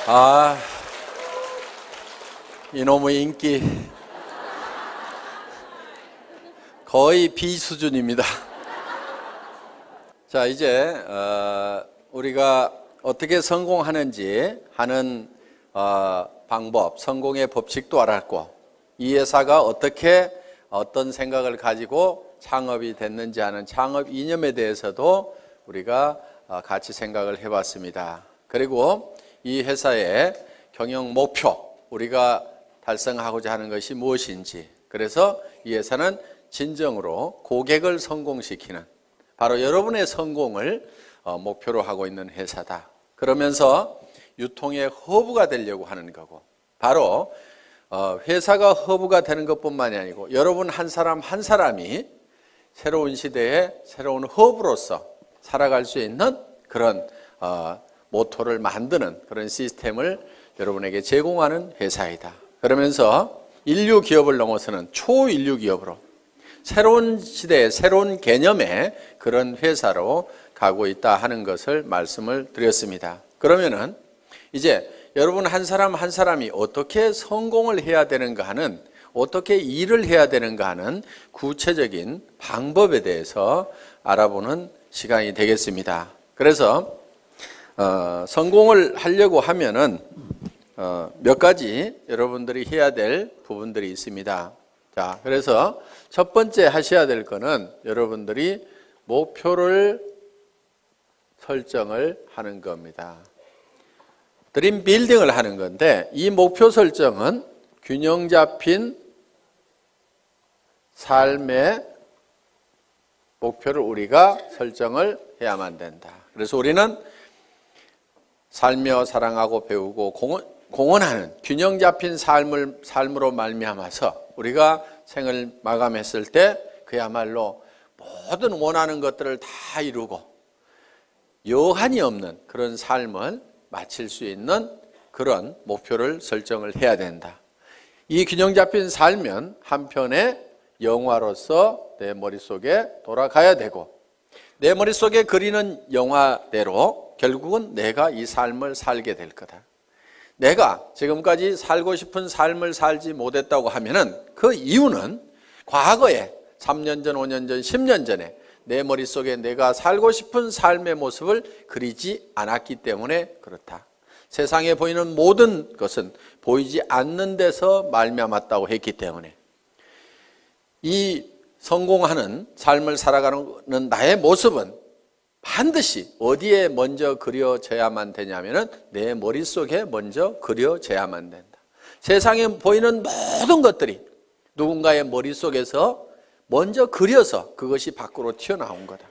아, 이놈의 인기 거의 B 수준입니다. 자, 이제 우리가 어떻게 성공하는지 하는 방법, 성공의 법칙도 알았고, 이 회사가 어떻게 어떤 생각을 가지고 창업이 됐는지 하는 창업 이념에 대해서도 우리가 같이 생각을 해봤습니다. 그리고 이 회사의 경영 목표, 우리가 달성하고자 하는 것이 무엇인지, 그래서 이 회사는 진정으로 고객을 성공시키는, 바로 여러분의 성공을 목표로 하고 있는 회사다. 그러면서 유통의 허브가 되려고 하는 거고, 바로 회사가 허브가 되는 것뿐만이 아니고 여러분 한 사람 한 사람이 새로운 시대에 새로운 허브로서 살아갈 수 있는 그런 모토를 만드는 그런 시스템을 여러분에게 제공하는 회사이다. 그러면서 인류 기업을 넘어서는 초인류 기업으로 새로운 시대의 새로운 개념의 그런 회사로 가고 있다 하는 것을 말씀을 드렸습니다. 그러면은 이제 여러분 한 사람 한 사람이 어떻게 성공을 해야 되는가 하는, 어떻게 일을 해야 되는가 하는 구체적인 방법에 대해서 알아보는 시간이 되겠습니다. 그래서 성공을 하려고 하면은 몇 가지 여러분들이 해야 될 부분들이 있습니다. 자, 그래서 첫 번째 하셔야 될 거는 여러분들이 목표를 설정을 하는 겁니다. 드림 빌딩을 하는 건데, 이 목표 설정은 균형 잡힌 삶의 목표를 우리가 설정을 해야만 된다. 그래서 우리는 살며 사랑하고 배우고 공헌하는 균형 잡힌 삶으로 말미암아서 우리가 생을 마감했을 때 그야말로 모든 원하는 것들을 다 이루고 여한이 없는 그런 삶을 마칠 수 있는 그런 목표를 설정을 해야 된다. 이 균형 잡힌 삶은 한편의 영화로서 내 머릿속에 돌아가야 되고, 내 머릿속에 그리는 영화대로 결국은 내가 이 삶을 살게 될 거다. 내가 지금까지 살고 싶은 삶을 살지 못했다고 하면은 그 이유는 과거에 3년 전, 5년 전, 10년 전에 내 머릿속에 내가 살고 싶은 삶의 모습을 그리지 않았기 때문에 그렇다. 세상에 보이는 모든 것은 보이지 않는 데서 말미암았다고 했기 때문에 이 성공하는 삶을 살아가는 나의 모습은 반드시 어디에 먼저 그려져야만 되냐면은 내 머릿속에 먼저 그려져야만 된다. 세상에 보이는 모든 것들이 누군가의 머릿속에서 먼저 그려서 그것이 밖으로 튀어나온 거다.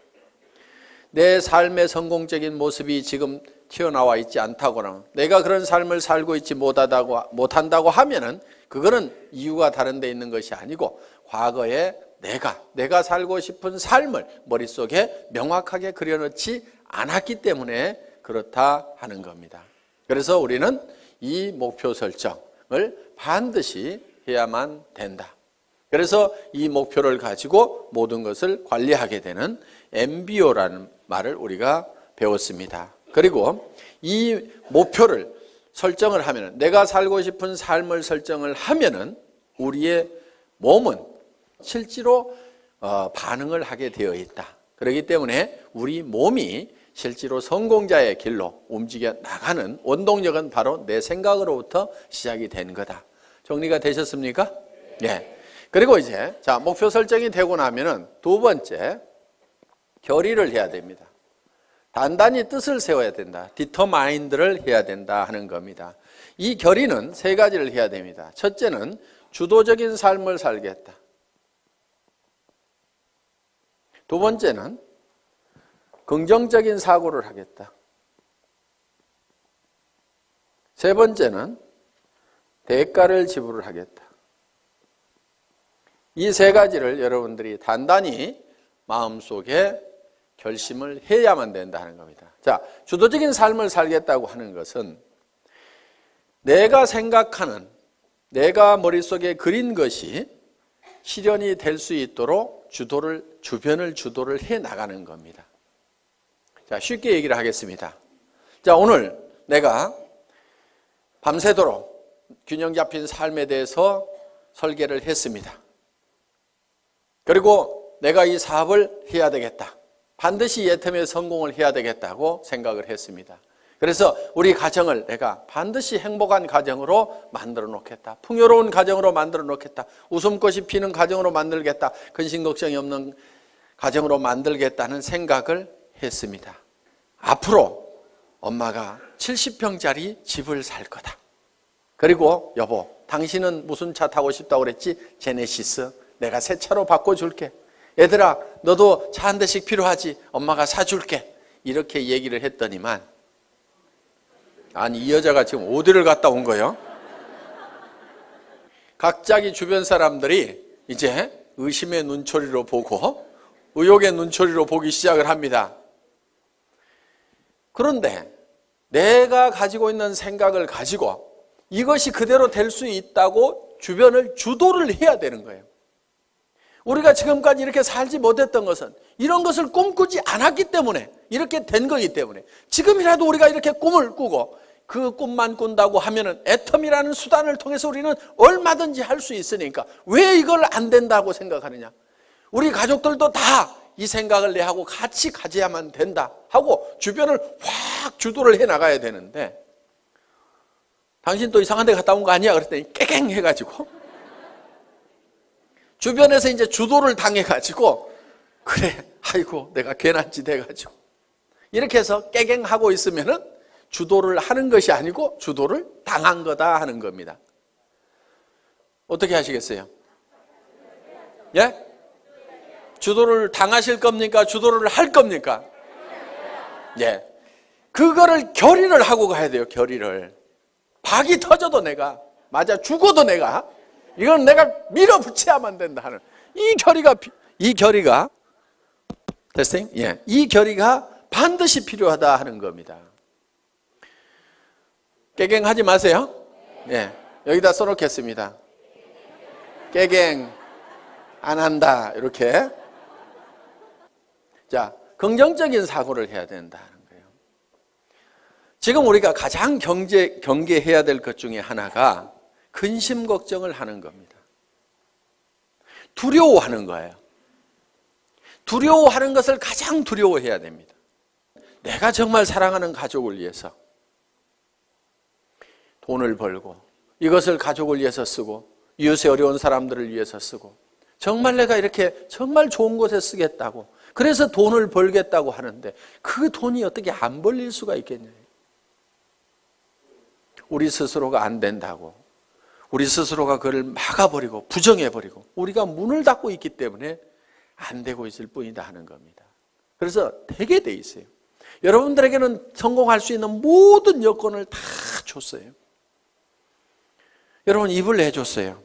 내 삶의 성공적인 모습이 지금 튀어나와 있지 않다고 하면, 내가 그런 삶을 살고 있지 못한다고 하면은 그거는 이유가 다른 데 있는 것이 아니고 과거에 내가 살고 싶은 삶을 머릿속에 명확하게 그려놓지 않았기 때문에 그렇다 하는 겁니다. 그래서 우리는 이 목표 설정을 반드시 해야만 된다. 그래서 이 목표를 가지고 모든 것을 관리하게 되는 MBO라는 말을 우리가 배웠습니다. 그리고 이 목표를 설정을 하면, 내가 살고 싶은 삶을 설정을 하면은 우리의 몸은 실제로 반응을 하게 되어 있다. 그렇기 때문에 우리 몸이 실제로 성공자의 길로 움직여 나가는 원동력은 바로 내 생각으로부터 시작이 된 거다. 정리가 되셨습니까? 네. 그리고 이제 목표 설정이 되고 나면은 두 번째, 결의를 해야 됩니다. 단단히 뜻을 세워야 된다. 디터마인드를 해야 된다 하는 겁니다. 이 결의는 세 가지를 해야 됩니다. 첫째는 주도적인 삶을 살겠다. 두 번째는 긍정적인 사고를 하겠다. 세 번째는 대가를 지불을 하겠다. 이 세 가지를 여러분들이 단단히 마음속에 결심을 해야만 된다 하는 겁니다. 자, 주도적인 삶을 살겠다고 하는 것은 내가 생각하는, 내가 머릿속에 그린 것이 실현이 될 수 있도록 주변을 주도를 해 나가는 겁니다. 자, 쉽게 얘기를 하겠습니다. 자, 오늘 내가 밤새도록 균형 잡힌 삶에 대해서 설계를 했습니다. 그리고 내가 이 사업을 해야 되겠다. 반드시 예텀에 성공을 해야 되겠다고 생각을 했습니다. 그래서 우리 가정을 내가 반드시 행복한 가정으로 만들어 놓겠다. 풍요로운 가정으로 만들어 놓겠다. 웃음꽃이 피는 가정으로 만들겠다. 근심 걱정이 없는 가정으로 만들겠다는 생각을 했습니다. 앞으로 엄마가 70평짜리 집을 살 거다. 그리고 여보, 당신은 무슨 차 타고 싶다고 그랬지? 제네시스. 내가 새 차로 바꿔줄게. 얘들아, 너도 차 한 대씩 필요하지? 엄마가 사줄게. 이렇게 얘기를 했더니만, 아니 이 여자가 지금 어디를 갔다 온 거예요? 갑자기 주변 사람들이 이제 의심의 눈초리로 보고 의혹의 눈초리로 보기 시작을 합니다. 그런데 내가 가지고 있는 생각을 가지고 이것이 그대로 될 수 있다고 주변을 주도를 해야 되는 거예요. 우리가 지금까지 이렇게 살지 못했던 것은 이런 것을 꿈꾸지 않았기 때문에 이렇게 된 거기 때문에 지금이라도 우리가 이렇게 꿈을 꾸고 그 꿈만 꾼다고 하면은 애텀이라는 수단을 통해서 우리는 얼마든지 할 수 있으니까 왜 이걸 안 된다고 생각하느냐? 우리 가족들도 다 이 생각을 내 하고 같이 가져야만 된다 하고 주변을 확 주도를 해 나가야 되는데 당신 또 이상한 데 갔다 온 거 아니야? 그랬더니 깨갱 해가지고 주변에서 이제 주도를 당해가지고 그래 아이고 내가 괜한 짓 해가지고 이렇게 해서 깨갱하고 있으면은 주도를 하는 것이 아니고 주도를 당한 거다 하는 겁니다. 어떻게 하시겠어요? 예? 주도를 당하실 겁니까? 주도를 할 겁니까? 예. 그거를 결의를 하고 가야 돼요. 결의를. 박이 터져도 내가 맞아 죽어도 내가 이건 내가 밀어붙여야만 된다 하는 이 결의가 됐어요? 예. 이 결의가 반드시 필요하다 하는 겁니다. 깨갱하지 마세요. 예. 여기다 써놓겠습니다. 깨갱 안 한다 이렇게. 자, 긍정적인 사고를 해야 된다는 거예요. 지금 우리가 가장 경계해야 될 것 중에 하나가 근심 걱정을 하는 겁니다. 두려워하는 거예요. 두려워하는 것을 가장 두려워해야 됩니다. 내가 정말 사랑하는 가족을 위해서 돈을 벌고 이것을 가족을 위해서 쓰고 이웃의 어려운 사람들을 위해서 쓰고 정말 내가 이렇게 정말 좋은 곳에 쓰겠다고 그래서 돈을 벌겠다고 하는데 그 돈이 어떻게 안 벌릴 수가 있겠냐. 우리 스스로가 안 된다고 우리 스스로가 그를 막아버리고 부정해버리고 우리가 문을 닫고 있기 때문에 안 되고 있을 뿐이다 하는 겁니다. 그래서 되게 돼 있어요. 여러분들에게는 성공할 수 있는 모든 여건을 다 줬어요. 여러분 입을 내줬어요.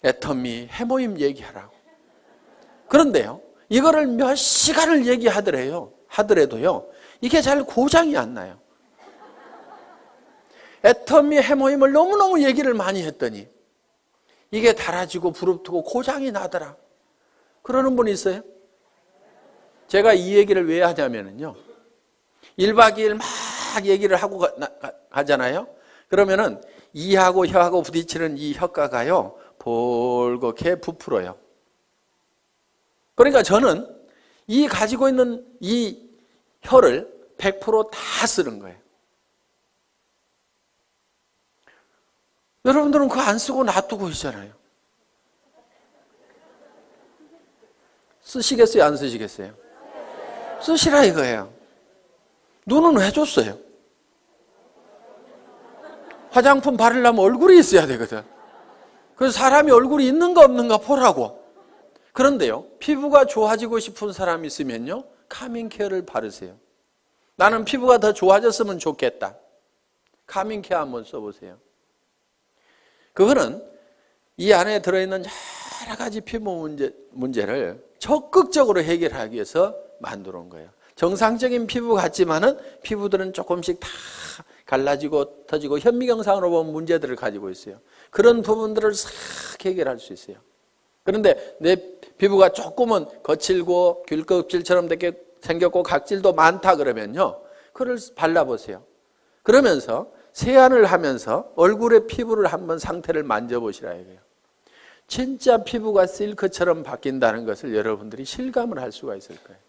애터미 해모임 얘기하라고. 그런데요. 이거를 몇 시간을 하더라도요. 이게 잘 고장이 안 나요. 애터미 해모임을 너무너무 얘기를 많이 했더니 이게 달아지고 부릅뜨고 고장이 나더라. 그러는 분이 있어요? 제가 이 얘기를 왜 하냐면요. 1박 2일 막 얘기를 하고 가잖아요. 그러면은 이하고 혀하고 부딪히는 이 혀가가요. 볼겋게 부풀어요. 그러니까 저는 이 가지고 있는 이 혀를 100% 다 쓰는 거예요. 여러분들은 그거 안 쓰고 놔두고 있잖아요. 쓰시겠어요? 안 쓰시겠어요? 쓰시라 이거예요. 눈은 왜 줬어요? 화장품 바르려면 얼굴이 있어야 되거든. 그래서 사람이 얼굴이 있는가 없는가 보라고. 그런데요, 피부가 좋아지고 싶은 사람이 있으면요, 카밍케어를 바르세요. 나는 피부가 더 좋아졌으면 좋겠다. 카밍케어 한번 써보세요. 그거는 이 안에 들어있는 여러 가지 피부 문제를 적극적으로 해결하기 위해서 만들어 온 거예요. 정상적인 피부 같지만은 피부들은 조금씩 다 갈라지고 터지고 현미경상으로 보면 문제들을 가지고 있어요. 그런 부분들을 싹 해결할 수 있어요. 그런데 내 피부가 조금은 거칠고 귤껍질처럼 생겼고 각질도 많다 그러면요. 그걸 발라보세요. 그러면서 세안을 하면서 얼굴의 피부를 한번 상태를 만져보시라 이거예요. 진짜 피부가 실크처럼 바뀐다는 것을 여러분들이 실감을 할 수가 있을 거예요.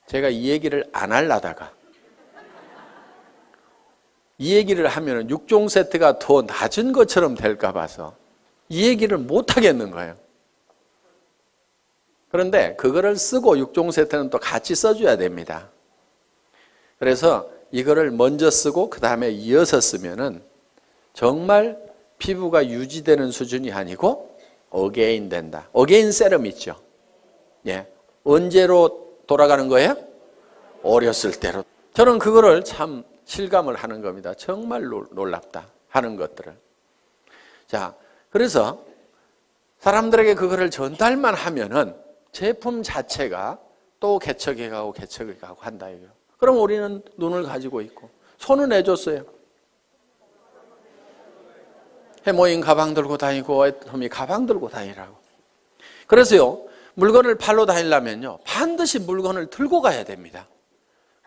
제가 이 얘기를 안 하려다가 이 얘기를 하면 6종 세트가 더 낮은 것처럼 될까 봐서 이 얘기를 못 하겠는 거예요. 그런데 그거를 쓰고 6종 세트는 또 같이 써줘야 됩니다. 그래서 이거를 먼저 쓰고 그 다음에 이어서 쓰면은 정말 피부가 유지되는 수준이 아니고 어게인 된다. 어게인 세럼 있죠. 예. 언제로 돌아가는 거예요? 어렸을 때로. 저는 그거를 참 실감을 하는 겁니다. 정말 놀랍다 하는 것들을. 자, 그래서 사람들에게 그거를 전달만 하면은 제품 자체가 또 개척해가고 한다 이거예요. 그럼 우리는 눈을 가지고 있고 손은 내줬어요. 해모인 가방 들고 다니고 애터미 가방 들고 다니라고. 그래서요, 물건을 팔러 다니려면요 반드시 물건을 들고 가야 됩니다.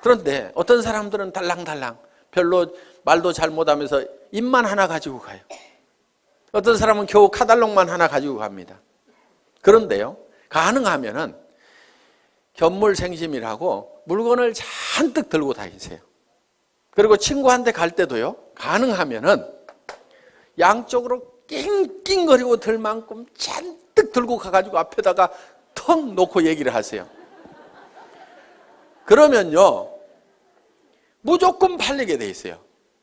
그런데 어떤 사람들은 달랑달랑 별로 말도 잘 못하면서 입만 하나 가지고 가요. 어떤 사람은 겨우 카달록만 하나 가지고 갑니다. 그런데요, 가능하면은 견물생심이라고 물건을 잔뜩 들고 다니세요. 그리고 친구한테 갈 때도요, 가능하면은 양쪽으로 낑낑거리고 들 만큼 잔뜩 들고 가가지고 앞에다가 턱 놓고 얘기를 하세요. 그러면요 무조건 팔리게 돼 있어요.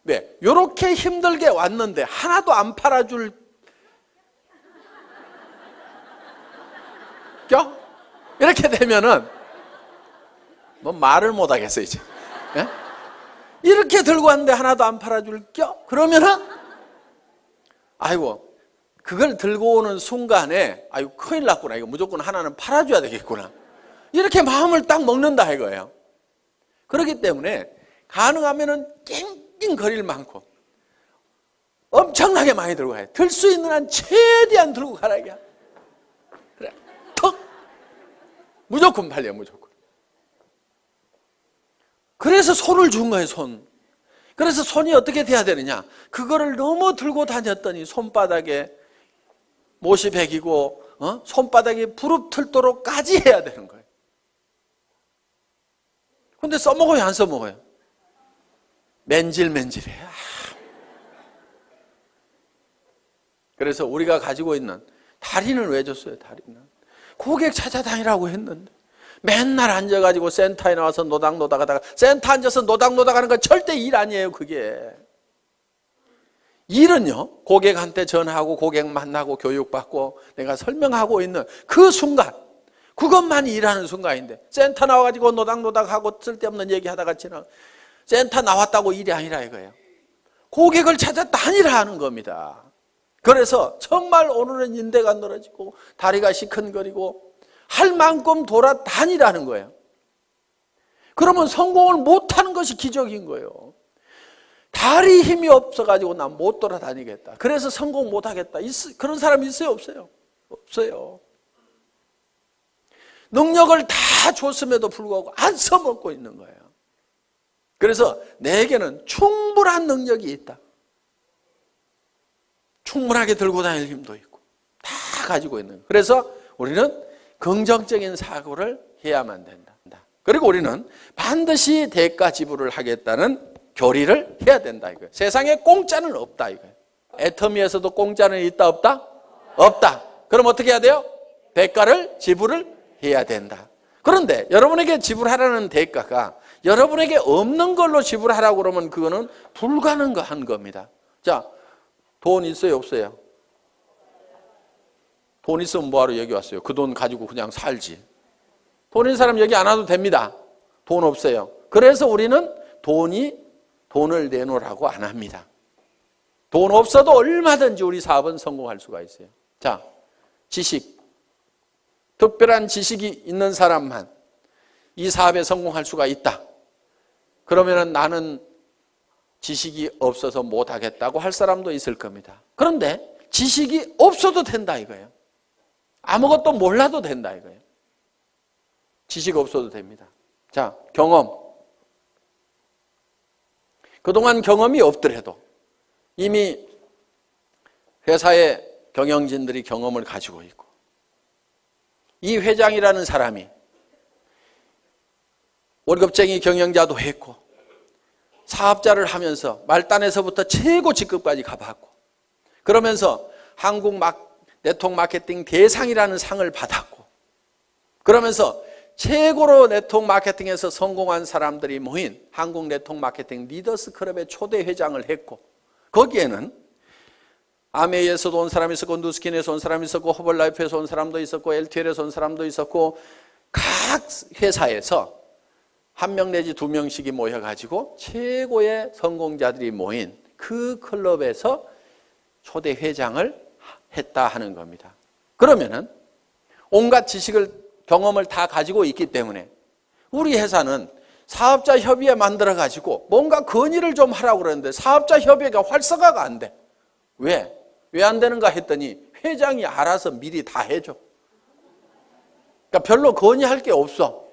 왜? 이렇게 힘들게 왔는데 하나도 안 팔아줄 껴? 이렇게 되면은 뭐 말을 못 하겠어요 이제. 예? 이렇게 들고 왔는데 하나도 안 팔아줄 껴? 그러면은 아이고 그걸 들고 오는 순간에 아이고 큰일 났구나, 이거 무조건 하나는 팔아줘야 되겠구나, 이렇게 마음을 딱 먹는다 이거예요. 그렇기 때문에 가능하면은 낑낑거릴 만큼 엄청나게 많이 들고 가요. 들 수 있는 한 최대한 들고 가라 이게. 그래, 턱 무조건 팔려, 무조건. 그래서 손을 준 거예요, 손. 그래서 손이 어떻게 돼야 되느냐, 그거를 너무 들고 다녔더니 손바닥에 못이 베기고 손바닥이 부릅틀도록까지 해야 되는 거예요. 근데 써먹어요, 안 써먹어요? 맨질맨질해. 그래서 우리가 가지고 있는 다리는 왜 줬어요? 다리는 고객 찾아다니라고 했는데 맨날 앉아가지고 센터에 나와서 노닥노닥 하다가, 센터 앉아서 노닥노닥 하는 건 절대 일 아니에요. 그게 일은요, 고객한테 전화하고 고객 만나고 교육받고 내가 설명하고 있는 그 순간, 그것만이 일하는 순간인데 센터 나와가지고 노닥노닥하고 쓸데없는 얘기하다가 지나 센터 나왔다고 일이 아니라 이거예요. 고객을 찾아 다니라 하는 겁니다. 그래서 정말 오늘은 인대가 늘어지고 다리가 시큰거리고 할 만큼 돌아다니라는 거예요. 그러면 성공을 못하는 것이 기적인 거예요. 다리 힘이 없어가지고 난 못 돌아다니겠다, 그래서 성공 못하겠다, 그런 사람 있어요? 없어요? 없어요. 능력을 다 줬음에도 불구하고 안 써먹고 있는 거예요. 그래서 내게는 충분한 능력이 있다. 충분하게 들고 다닐 힘도 있고 다 가지고 있는 거예요. 그래서 우리는 긍정적인 사고를 해야만 된다. 그리고 우리는 반드시 대가 지불을 하겠다는 교리를 해야 된다 이거예요. 세상에 공짜는 없다 이거예요. 애터미에서도 공짜는 있다 없다? 없다. 그럼 어떻게 해야 돼요? 대가를 지불을 해야 된다. 그런데 여러분에게 지불하라는 대가가 여러분에게 없는 걸로 지불하라고 그러면 그거는 불가능한 겁니다. 자, 돈 있어요 없어요? 돈 있으면 뭐하러 여기 왔어요? 그 돈 가지고 그냥 살지. 돈 있는 사람 여기 안 와도 됩니다. 돈 없어요. 그래서 우리는 돈을 내놓으라고 안 합니다. 돈 없어도 얼마든지 우리 사업은 성공할 수가 있어요. 자, 지식, 특별한 지식이 있는 사람만 이 사업에 성공할 수가 있다. 그러면 나는 지식이 없어서 못하겠다고 할 사람도 있을 겁니다. 그런데 지식이 없어도 된다 이거예요. 아무것도 몰라도 된다 이거예요. 지식 없어도 됩니다. 자, 경험. 그동안 경험이 없더라도 이미 회사의 경영진들이 경험을 가지고 있고, 이 회장이라는 사람이 월급쟁이 경영자도 했고 사업자를 하면서 말단에서부터 최고 직급까지 가봤고, 그러면서 한국 네트워크 마케팅 대상이라는 상을 받았고, 그러면서 최고로 네트워크 마케팅에서 성공한 사람들이 모인 한국 네트워크 마케팅 리더스 클럽의 초대 회장을 했고, 거기에는 아메이에서도 온 사람이 있었고, 누스킨에서 온 사람이 있었고, 허벌라이프에서 온 사람도 있었고, LTL에서 온 사람도 있었고, 각 회사에서 한 명 내지 두 명씩이 모여가지고 최고의 성공자들이 모인 그 클럽에서 초대 회장을 했다 하는 겁니다. 그러면은 온갖 지식을, 경험을 다 가지고 있기 때문에 우리 회사는 사업자 협의회 만들어가지고 뭔가 건의를 좀 하라고 그러는데 사업자 협의회가 활성화가 안 돼. 왜? 왜 안 되는가 했더니 회장이 알아서 미리 다 해줘. 그러니까 별로 건의할 게 없어.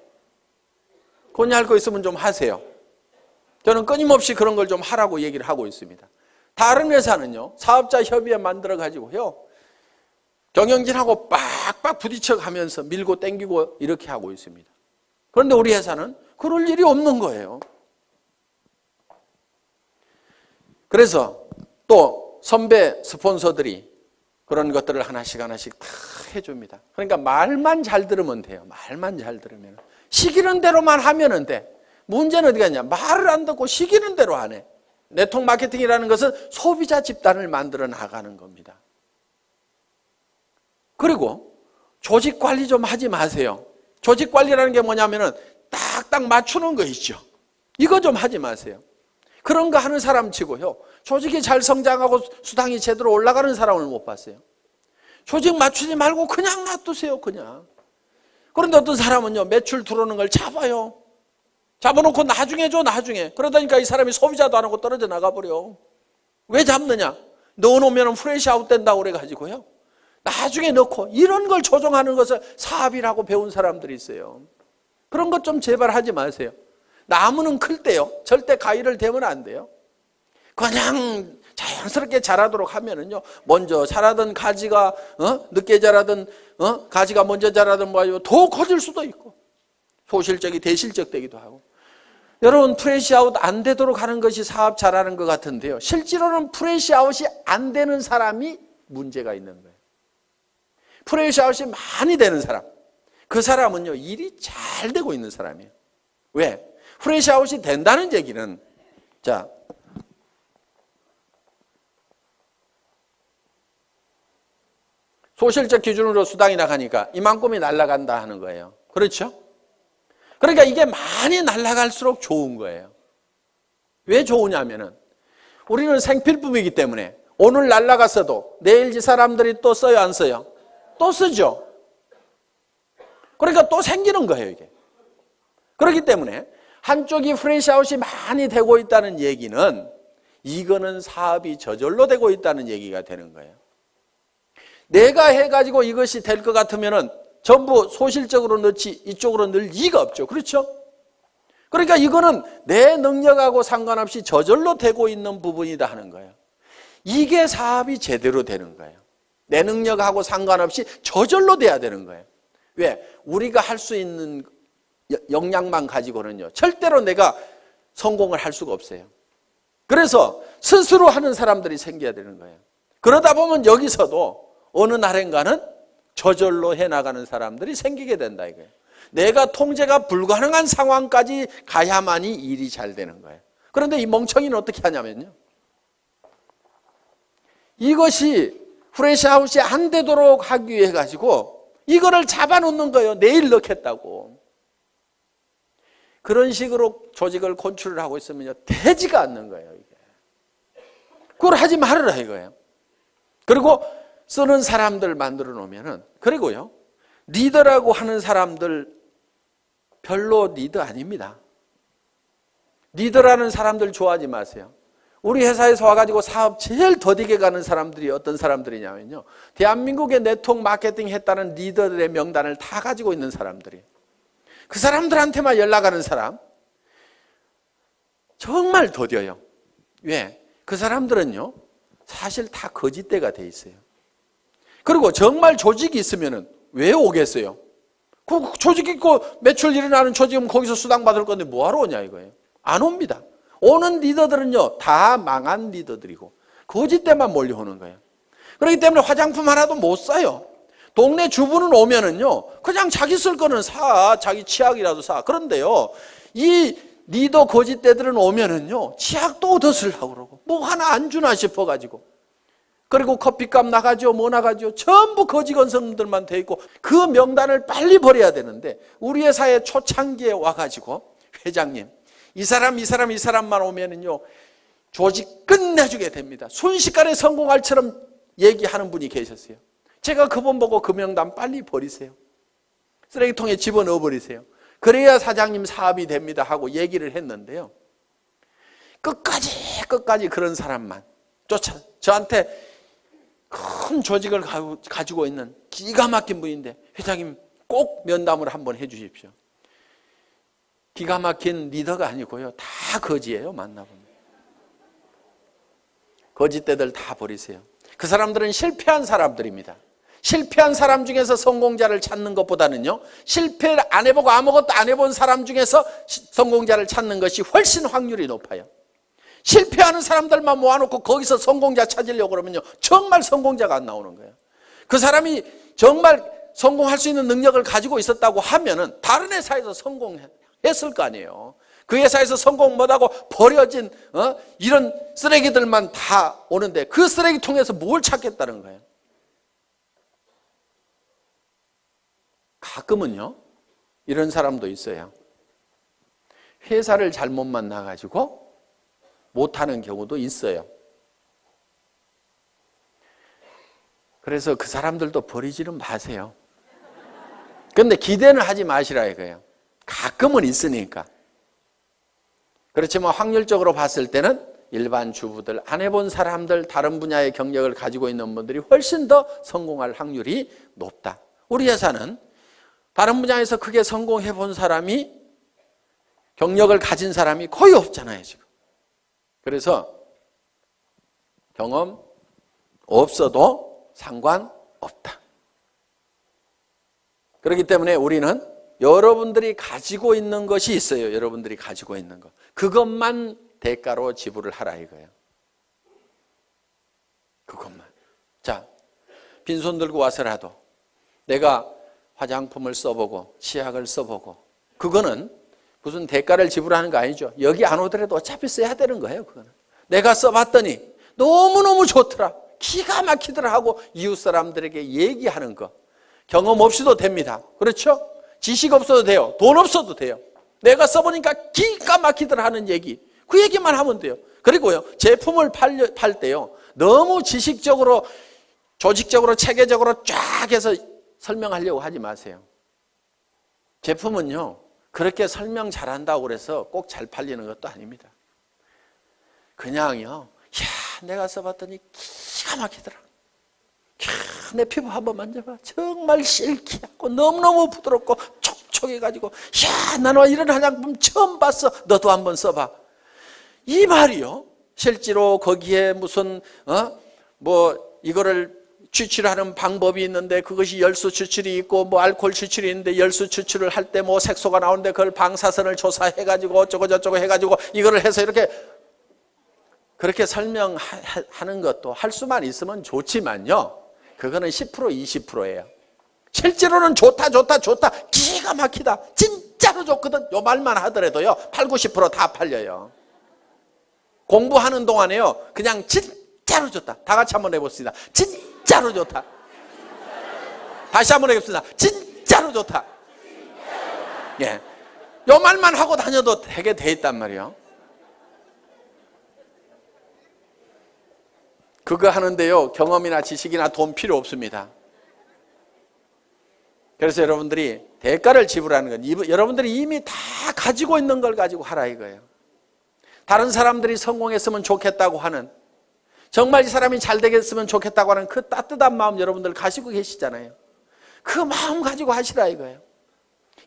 건의할 거 있으면 좀 하세요. 저는 끊임없이 그런 걸 좀 하라고 얘기를 하고 있습니다. 다른 회사는요, 사업자 협의회 만들어가지고요, 경영진하고 빡빡 부딪혀 가면서 밀고 땡기고 이렇게 하고 있습니다. 그런데 우리 회사는 그럴 일이 없는 거예요. 그래서 또 선배 스폰서들이 그런 것들을 하나씩 하나씩 다 해줍니다. 그러니까 말만 잘 들으면 돼요. 말만 잘 들으면. 시키는 대로만 하면 돼. 문제는 어디 갔냐? 말을 안 듣고 시키는 대로 안 해. 네트워크 마케팅이라는 것은 소비자 집단을 만들어 나가는 겁니다. 그리고 조직 관리 좀 하지 마세요. 조직 관리라는 게 뭐냐면은 딱딱 맞추는 거 있죠. 이거 좀 하지 마세요. 그런 거 하는 사람 치고요, 조직이 잘 성장하고 수당이 제대로 올라가는 사람을 못 봤어요. 조직 맞추지 말고 그냥 놔두세요. 그냥. 그런데 어떤 사람은요, 매출 들어오는 걸 잡아요. 잡아놓고 나중에 줘, 나중에. 그러다니까 이 사람이 소비자도 안 하고 떨어져 나가버려. 왜 잡느냐? 넣어놓으면 프레시 아웃 된다고 그래가지고요, 나중에 넣고, 이런 걸 조정하는 것을 사업이라고 배운 사람들이 있어요. 그런 것 좀 제발 하지 마세요. 나무는 클 때요, 절대 가위를 대면 안 돼요. 그냥 자연스럽게 자라도록 하면은요, 먼저 자라던 가지가 늦게 자라던 가지가 먼저 자라던 뭐 더 커질 수도 있고, 소실적이 대실적 되기도 하고. 여러분, 프레시 아웃 안 되도록 하는 것이 사업 잘하는 것 같은데요, 실제로는 프레시 아웃이 안 되는 사람이 문제가 있는 거예요. 프레시 아웃이 많이 되는 사람, 그 사람은요, 일이 잘 되고 있는 사람이에요. 왜? 프레시 아웃이 된다는 얘기는, 자, 소실적 기준으로 수당이 나가니까 이만큼이 날아간다 하는 거예요. 그렇죠? 그러니까 이게 많이 날아갈수록 좋은 거예요. 왜 좋으냐면은 우리는 생필품이기 때문에 오늘 날아갔어도 내일 이 사람들이 또 써요, 안 써요? 또 쓰죠. 그러니까 또 생기는 거예요, 이게. 그렇기 때문에 한쪽이 프레시아웃이 많이 되고 있다는 얘기는 이거는 사업이 저절로 되고 있다는 얘기가 되는 거예요. 내가 해가지고 이것이 될 것 같으면은 전부 소실적으로 넣지 이쪽으로 넣을 이유가 없죠. 그렇죠? 그러니까 이거는 내 능력하고 상관없이 저절로 되고 있는 부분이다 하는 거예요. 이게 사업이 제대로 되는 거예요. 내 능력하고 상관없이 저절로 돼야 되는 거예요. 왜? 우리가 할 수 있는 역량만 가지고는요, 절대로 내가 성공을 할 수가 없어요. 그래서 스스로 하는 사람들이 생겨야 되는 거예요. 그러다 보면 여기서도 어느 날인가는 저절로 해나가는 사람들이 생기게 된다 이거예요. 내가 통제가 불가능한 상황까지 가야만이 일이 잘 되는 거예요. 그런데 이 멍청이는 어떻게 하냐면요, 이것이 프레시아웃이 안 되도록 하기 위해 가지고 이거를 잡아놓는 거예요. 내일 넣겠다고. 그런 식으로 조직을 컨트롤 하고 있으면요, 되지가 않는 거예요, 이게. 그걸 하지 말으라 이거예요. 그리고 쓰는 사람들 만들어 놓으면은, 그리고요, 리더라고 하는 사람들 별로 리더 아닙니다. 리더라는 사람들 좋아하지 마세요. 우리 회사에서 와가지고 사업 제일 더디게 가는 사람들이 어떤 사람들이냐면요, 대한민국의 네트워크 마케팅 했다는 리더들의 명단을 다 가지고 있는 사람들이에요. 그 사람들한테만 연락하는 사람 정말 더뎌요. 왜? 그 사람들은요, 사실 다 거짓대가 돼 있어요. 그리고 정말 조직이 있으면은 왜 오겠어요? 그 조직 있고 매출 일어나는 조직이면 거기서 수당 받을 건데 뭐하러 오냐 이거예요. 안 옵니다. 오는 리더들은요, 다 망한 리더들이고 거짓대만 몰려오는 거예요. 그렇기 때문에 화장품 하나도 못 사요. 동네 주부는 오면은요, 그냥 자기 쓸 거는 사, 자기 치약이라도 사. 그런데요, 이 리더 거짓대들은 오면은요, 치약도 얻어 쓰려고 그러고 뭐 하나 안 주나 싶어가지고, 그리고 커피값 나가죠, 뭐 나가죠. 전부 거지 건성들만 돼 있고 그 명단을 빨리 버려야 되는데, 우리 회사에 초창기에 와가지고 회장님, 이 사람만 오면은요, 조직 끝내주게 됩니다. 순식간에 성공할처럼 얘기하는 분이 계셨어요. 제가 그분 보고 그 명단 빨리 버리세요. 쓰레기통에 집어넣어 버리세요. 그래야 사장님 사업이 됩니다 하고 얘기를 했는데요. 끝까지 그런 사람만 저한테 큰 조직을 가지고 있는 기가 막힌 분인데, 회장님 꼭 면담을 한번 해 주십시오. 기가 막힌 리더가 아니고요, 다 거지예요. 만나보면 거짓대들 다 버리세요. 그 사람들은 실패한 사람들입니다. 실패한 사람 중에서 성공자를 찾는 것보다는요, 실패를 안 해보고 아무것도 안 해본 사람 중에서 성공자를 찾는 것이 훨씬 확률이 높아요. 실패하는 사람들만 모아놓고 거기서 성공자 찾으려고 그러면요, 정말 성공자가 안 나오는 거예요. 그 사람이 정말 성공할 수 있는 능력을 가지고 있었다고 하면은 다른 회사에서 성공했을 거 아니에요. 그 회사에서 성공 못하고 버려진 이런 쓰레기들만 다 오는데, 그 쓰레기통에서 뭘 찾겠다는 거예요. 가끔은요, 이런 사람도 있어요. 회사를 잘못 만나가지고 못하는 경우도 있어요. 그래서 그 사람들도 버리지는 마세요. 그런데 기대는 하지 마시라 이거예요. 가끔은 있으니까. 그렇지만 확률적으로 봤을 때는 일반 주부들, 안 해본 사람들, 다른 분야의 경력을 가지고 있는 분들이 훨씬 더 성공할 확률이 높다. 우리 회사는 다른 분야에서 크게 성공해 본 사람이, 경력을 가진 사람이 거의 없잖아요 지금. 그래서 경험 없어도 상관없다. 그렇기 때문에 우리는 여러분들이 가지고 있는 것이 있어요. 여러분들이 가지고 있는 것, 그것만 대가로 지불을 하라 이거예요. 그것만. 자, 빈손 들고 와서라도 내가 화장품을 써보고 치약을 써보고, 그거는 무슨 대가를 지불하는 거 아니죠. 여기 안 오더라도 어차피 써야 되는 거예요. 그거는 내가 써봤더니 너무너무 좋더라, 기가 막히더라 하고 이웃 사람들에게 얘기하는 거. 경험 없이도 됩니다. 그렇죠? 지식 없어도 돼요. 돈 없어도 돼요. 내가 써보니까 기가 막히더라 하는 얘기, 그 얘기만 하면 돼요. 그리고요, 제품을 팔 때요, 너무 지식적으로, 조직적으로, 체계적으로 쫙 해서 설명하려고 하지 마세요. 제품은요, 그렇게 설명 잘한다고 그래서 꼭 잘 팔리는 것도 아닙니다. 그냥요, 야, 내가 써봤더니 기가 막히더라. 내 피부 한번 만져봐. 정말 실키하고 너무너무 부드럽고 촉촉해가지고, 야, 나는 이런 화장품 처음 봤어. 너도 한번 써봐. 이 말이요, 실제로 거기에 무슨 뭐 이거를 추출하는 방법이 있는데, 그것이 열수 추출이 있고 뭐 알코올 추출이 있는데, 열수 추출을 할 때 뭐 색소가 나오는데 그걸 방사선을 조사해가지고 어쩌고 저쩌고 해가지고 이거를 해서 이렇게, 그렇게 설명하는 것도 할 수만 있으면 좋지만요, 그거는 10% 20%예요. 실제로는 좋다 기가 막히다, 진짜로 좋거든, 요 말만 하더라도요 8, 90% 다 팔려요. 공부하는 동안에요, 그냥 진짜로 좋다, 다 같이 한번 해봅시다. 진짜로 좋다. 다시 한번 해봅시다. 진짜로 좋다. 예, 요 말만 하고 다녀도 되게 돼 있단 말이에요. 그거 하는데요, 경험이나 지식이나 돈 필요 없습니다. 그래서 여러분들이 대가를 지불하는 건, 여러분들이 이미 다 가지고 있는 걸 가지고 하라 이거예요. 다른 사람들이 성공했으면 좋겠다고 하는, 정말 이 사람이 잘 되겠으면 좋겠다고 하는 그 따뜻한 마음 여러분들 가지고 계시잖아요. 그 마음 가지고 하시라 이거예요.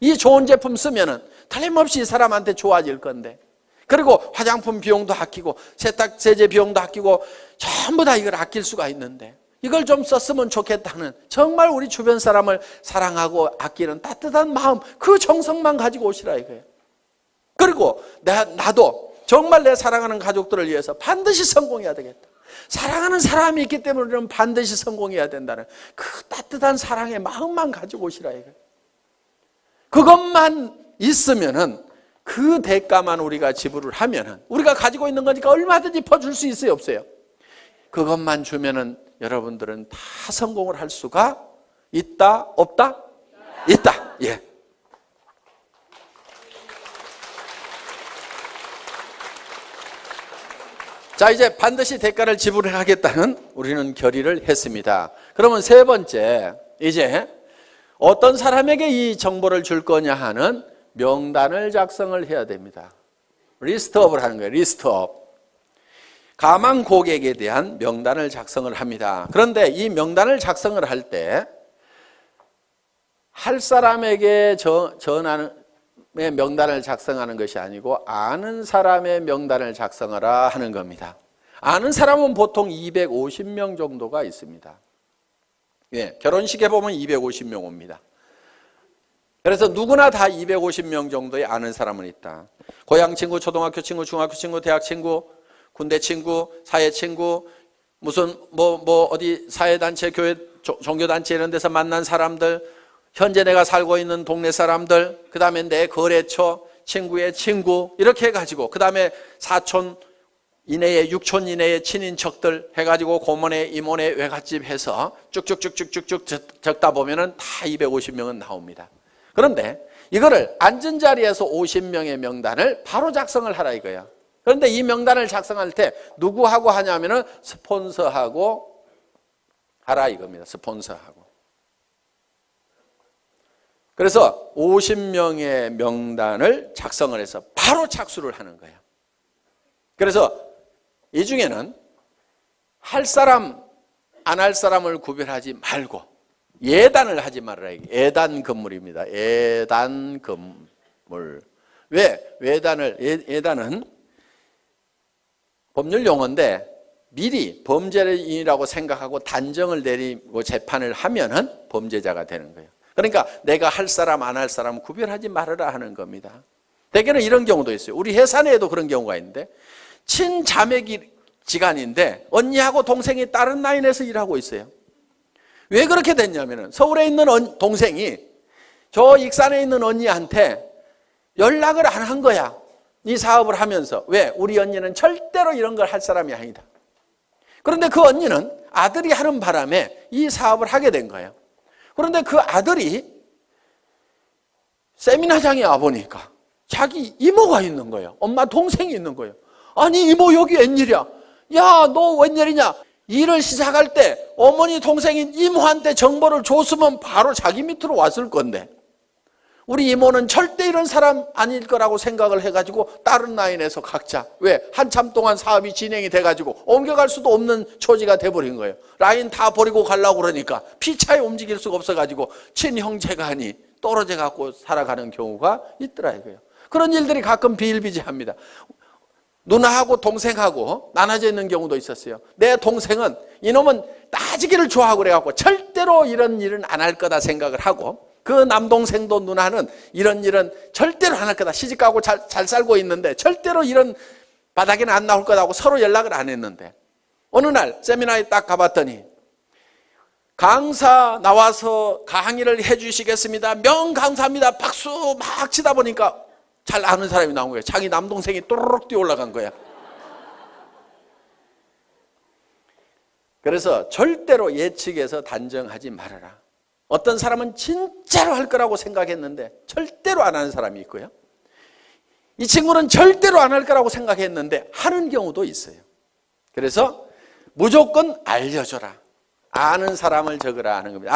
이 좋은 제품 쓰면은 틀림없이 이 사람한테 좋아질 건데, 그리고 화장품 비용도 아끼고 세탁세제 비용도 아끼고 전부 다 이걸 아낄 수가 있는데 이걸 좀 썼으면 좋겠다는 정말 우리 주변 사람을 사랑하고 아끼는 따뜻한 마음, 그 정성만 가지고 오시라 이거예요. 그리고 나도 정말 내 사랑하는 가족들을 위해서 반드시 성공해야 되겠다. 사랑하는 사람이 있기 때문에 우리는 반드시 성공해야 된다는 그 따뜻한 사랑의 마음만 가지고 오시라 이거예요. 그것만 있으면은 그 대가만 우리가 지불을 하면은 우리가 가지고 있는 거니까 얼마든지 퍼줄 수 있어요, 없어요? 그것만 주면은 여러분들은 다 성공을 할 수가 있다, 없다? 있다. 예. 자, 이제 반드시 대가를 지불하겠다는 우리는 결의를 했습니다. 그러면 세 번째, 이제 어떤 사람에게 이 정보를 줄 거냐 하는 명단을 작성을 해야 됩니다. 리스트업을 하는 거예요. 리스트업. 가망 고객에 대한 명단을 작성을 합니다. 그런데 이 명단을 작성을 할 때 할 사람에게 전하는 명단을 작성하는 것이 아니고 아는 사람의 명단을 작성하라 하는 겁니다. 아는 사람은 보통 250명 정도가 있습니다. 예, 결혼식에 보면 250명 옵니다. 그래서 누구나 다 250명 정도의 아는 사람은 있다. 고향 친구, 초등학교 친구, 중학교 친구, 대학 친구, 군대 친구, 사회 친구, 무슨 어디 사회단체, 교회, 종교단체 이런 데서 만난 사람들, 현재 내가 살고 있는 동네 사람들, 그 다음에 내 거래처, 친구의 친구, 이렇게 해가지고, 그 다음에 사촌 이내에, 육촌 이내에 친인척들 해가지고 고모네, 이모네, 외갓집 해서 쭉쭉쭉쭉쭉쭉 적다 보면은 다 250명은 나옵니다. 그런데 이거를 앉은 자리에서 50명의 명단을 바로 작성을 하라 이거야. 그런데 이 명단을 작성할 때 누구하고 하냐면은 스폰서하고 하라 이겁니다. 스폰서하고. 그래서 50명의 명단을 작성을 해서 바로 착수를 하는 거예요. 그래서 이 중에는 할 사람, 안 할 사람을 구별하지 말고 예단을 하지 말아라. 예단 건물입니다. 예단 건물. 왜? 예단은 법률 용어인데 미리 범죄인이라고 생각하고 단정을 내리고 재판을 하면은 범죄자가 되는 거예요. 그러니까 내가 할 사람 안 할 사람 구별하지 말아라 하는 겁니다. 대개는 이런 경우도 있어요. 우리 회사 내에도 그런 경우가 있는데 친자매지간인데 언니하고 동생이 다른 라인에서 일하고 있어요. 왜 그렇게 됐냐면은 서울에 있는 동생이 저 익산에 있는 언니한테 연락을 안 한 거야. 이 사업을 하면서. 왜? 우리 언니는 절대로 이런 걸 할 사람이 아니다. 그런데 그 언니는 아들이 하는 바람에 이 사업을 하게 된 거예요. 그런데 그 아들이 세미나장에 와보니까 자기 이모가 있는 거예요. 엄마 동생이 있는 거예요. 아니 이모 여기 웬일이야? 야 너 웬일이냐? 일을 시작할 때 어머니 동생인 이모한테 정보를 줬으면 바로 자기 밑으로 왔을 건데 우리 이모는 절대 이런 사람 아닐 거라고 생각을 해가지고 다른 라인에서 각자 왜? 한참 동안 사업이 진행이 돼가지고 옮겨갈 수도 없는 처지가 돼버린 거예요. 라인 다 버리고 가려고 그러니까 피차에 움직일 수가 없어가지고 친형제간이 떨어져 갖고 살아가는 경우가 있더라 이거예요. 그런 일들이 가끔 비일비재합니다. 누나하고 동생하고 나눠져 있는 경우도 있었어요. 내 동생은 이놈은 따지기를 좋아하고 그래갖고 절대로 이런 일은 안 할 거다 생각을 하고 그 남동생도 누나는 이런 일은 절대로 안 할 거다. 시집가고 잘 살고 있는데 절대로 이런 바닥에는 안 나올 거다고 서로 연락을 안 했는데 어느 날 세미나에 딱 가봤더니 강사 나와서 강의를 해주시겠습니다. 명강사입니다. 박수 막 치다 보니까 잘 아는 사람이 나온 거예요. 자기 남동생이 또르륵 뛰어 올라간 거야. 그래서 절대로 예측해서 단정하지 말아라. 어떤 사람은 진짜로 할 거라고 생각했는데 절대로 안 하는 사람이 있고요. 이 친구는 절대로 안 할 거라고 생각했는데 하는 경우도 있어요. 그래서 무조건 알려줘라. 아는 사람을 적으라 하는 겁니다.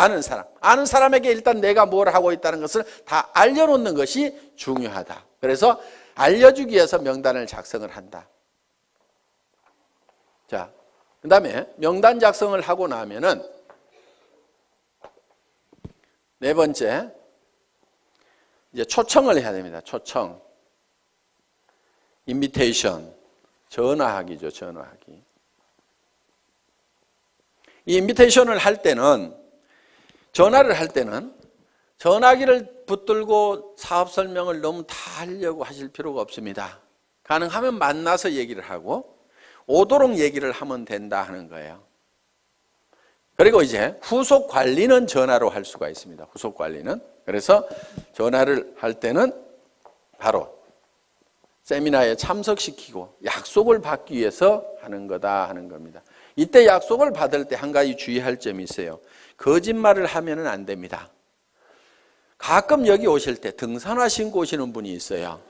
아는 사람에게 일단 내가 뭘 하고 있다는 것을 다 알려놓는 것이 중요하다. 그래서 알려주기 위해서 명단을 작성을 한다. 자, 그 다음에 명단 작성을 하고 나면은 네 번째, 이제 초청을 해야 됩니다. 초청. 인비테이션, 전화하기죠. 전화하기. 이 인비테이션을 할 때는, 전화를 할 때는 전화기를 붙들고 사업 설명을 너무 다 하려고 하실 필요가 없습니다. 가능하면 만나서 얘기를 하고 오도록 얘기를 하면 된다 하는 거예요. 그리고 이제 후속 관리는 전화로 할 수가 있습니다. 후속 관리는. 그래서 전화를 할 때는 바로 세미나에 참석시키고 약속을 받기 위해서 하는 거다 하는 겁니다. 이때 약속을 받을 때 한 가지 주의할 점이 있어요. 거짓말을 하면은 안 됩니다. 가끔 여기 오실 때 등산화 신고 오시는 분이 있어요.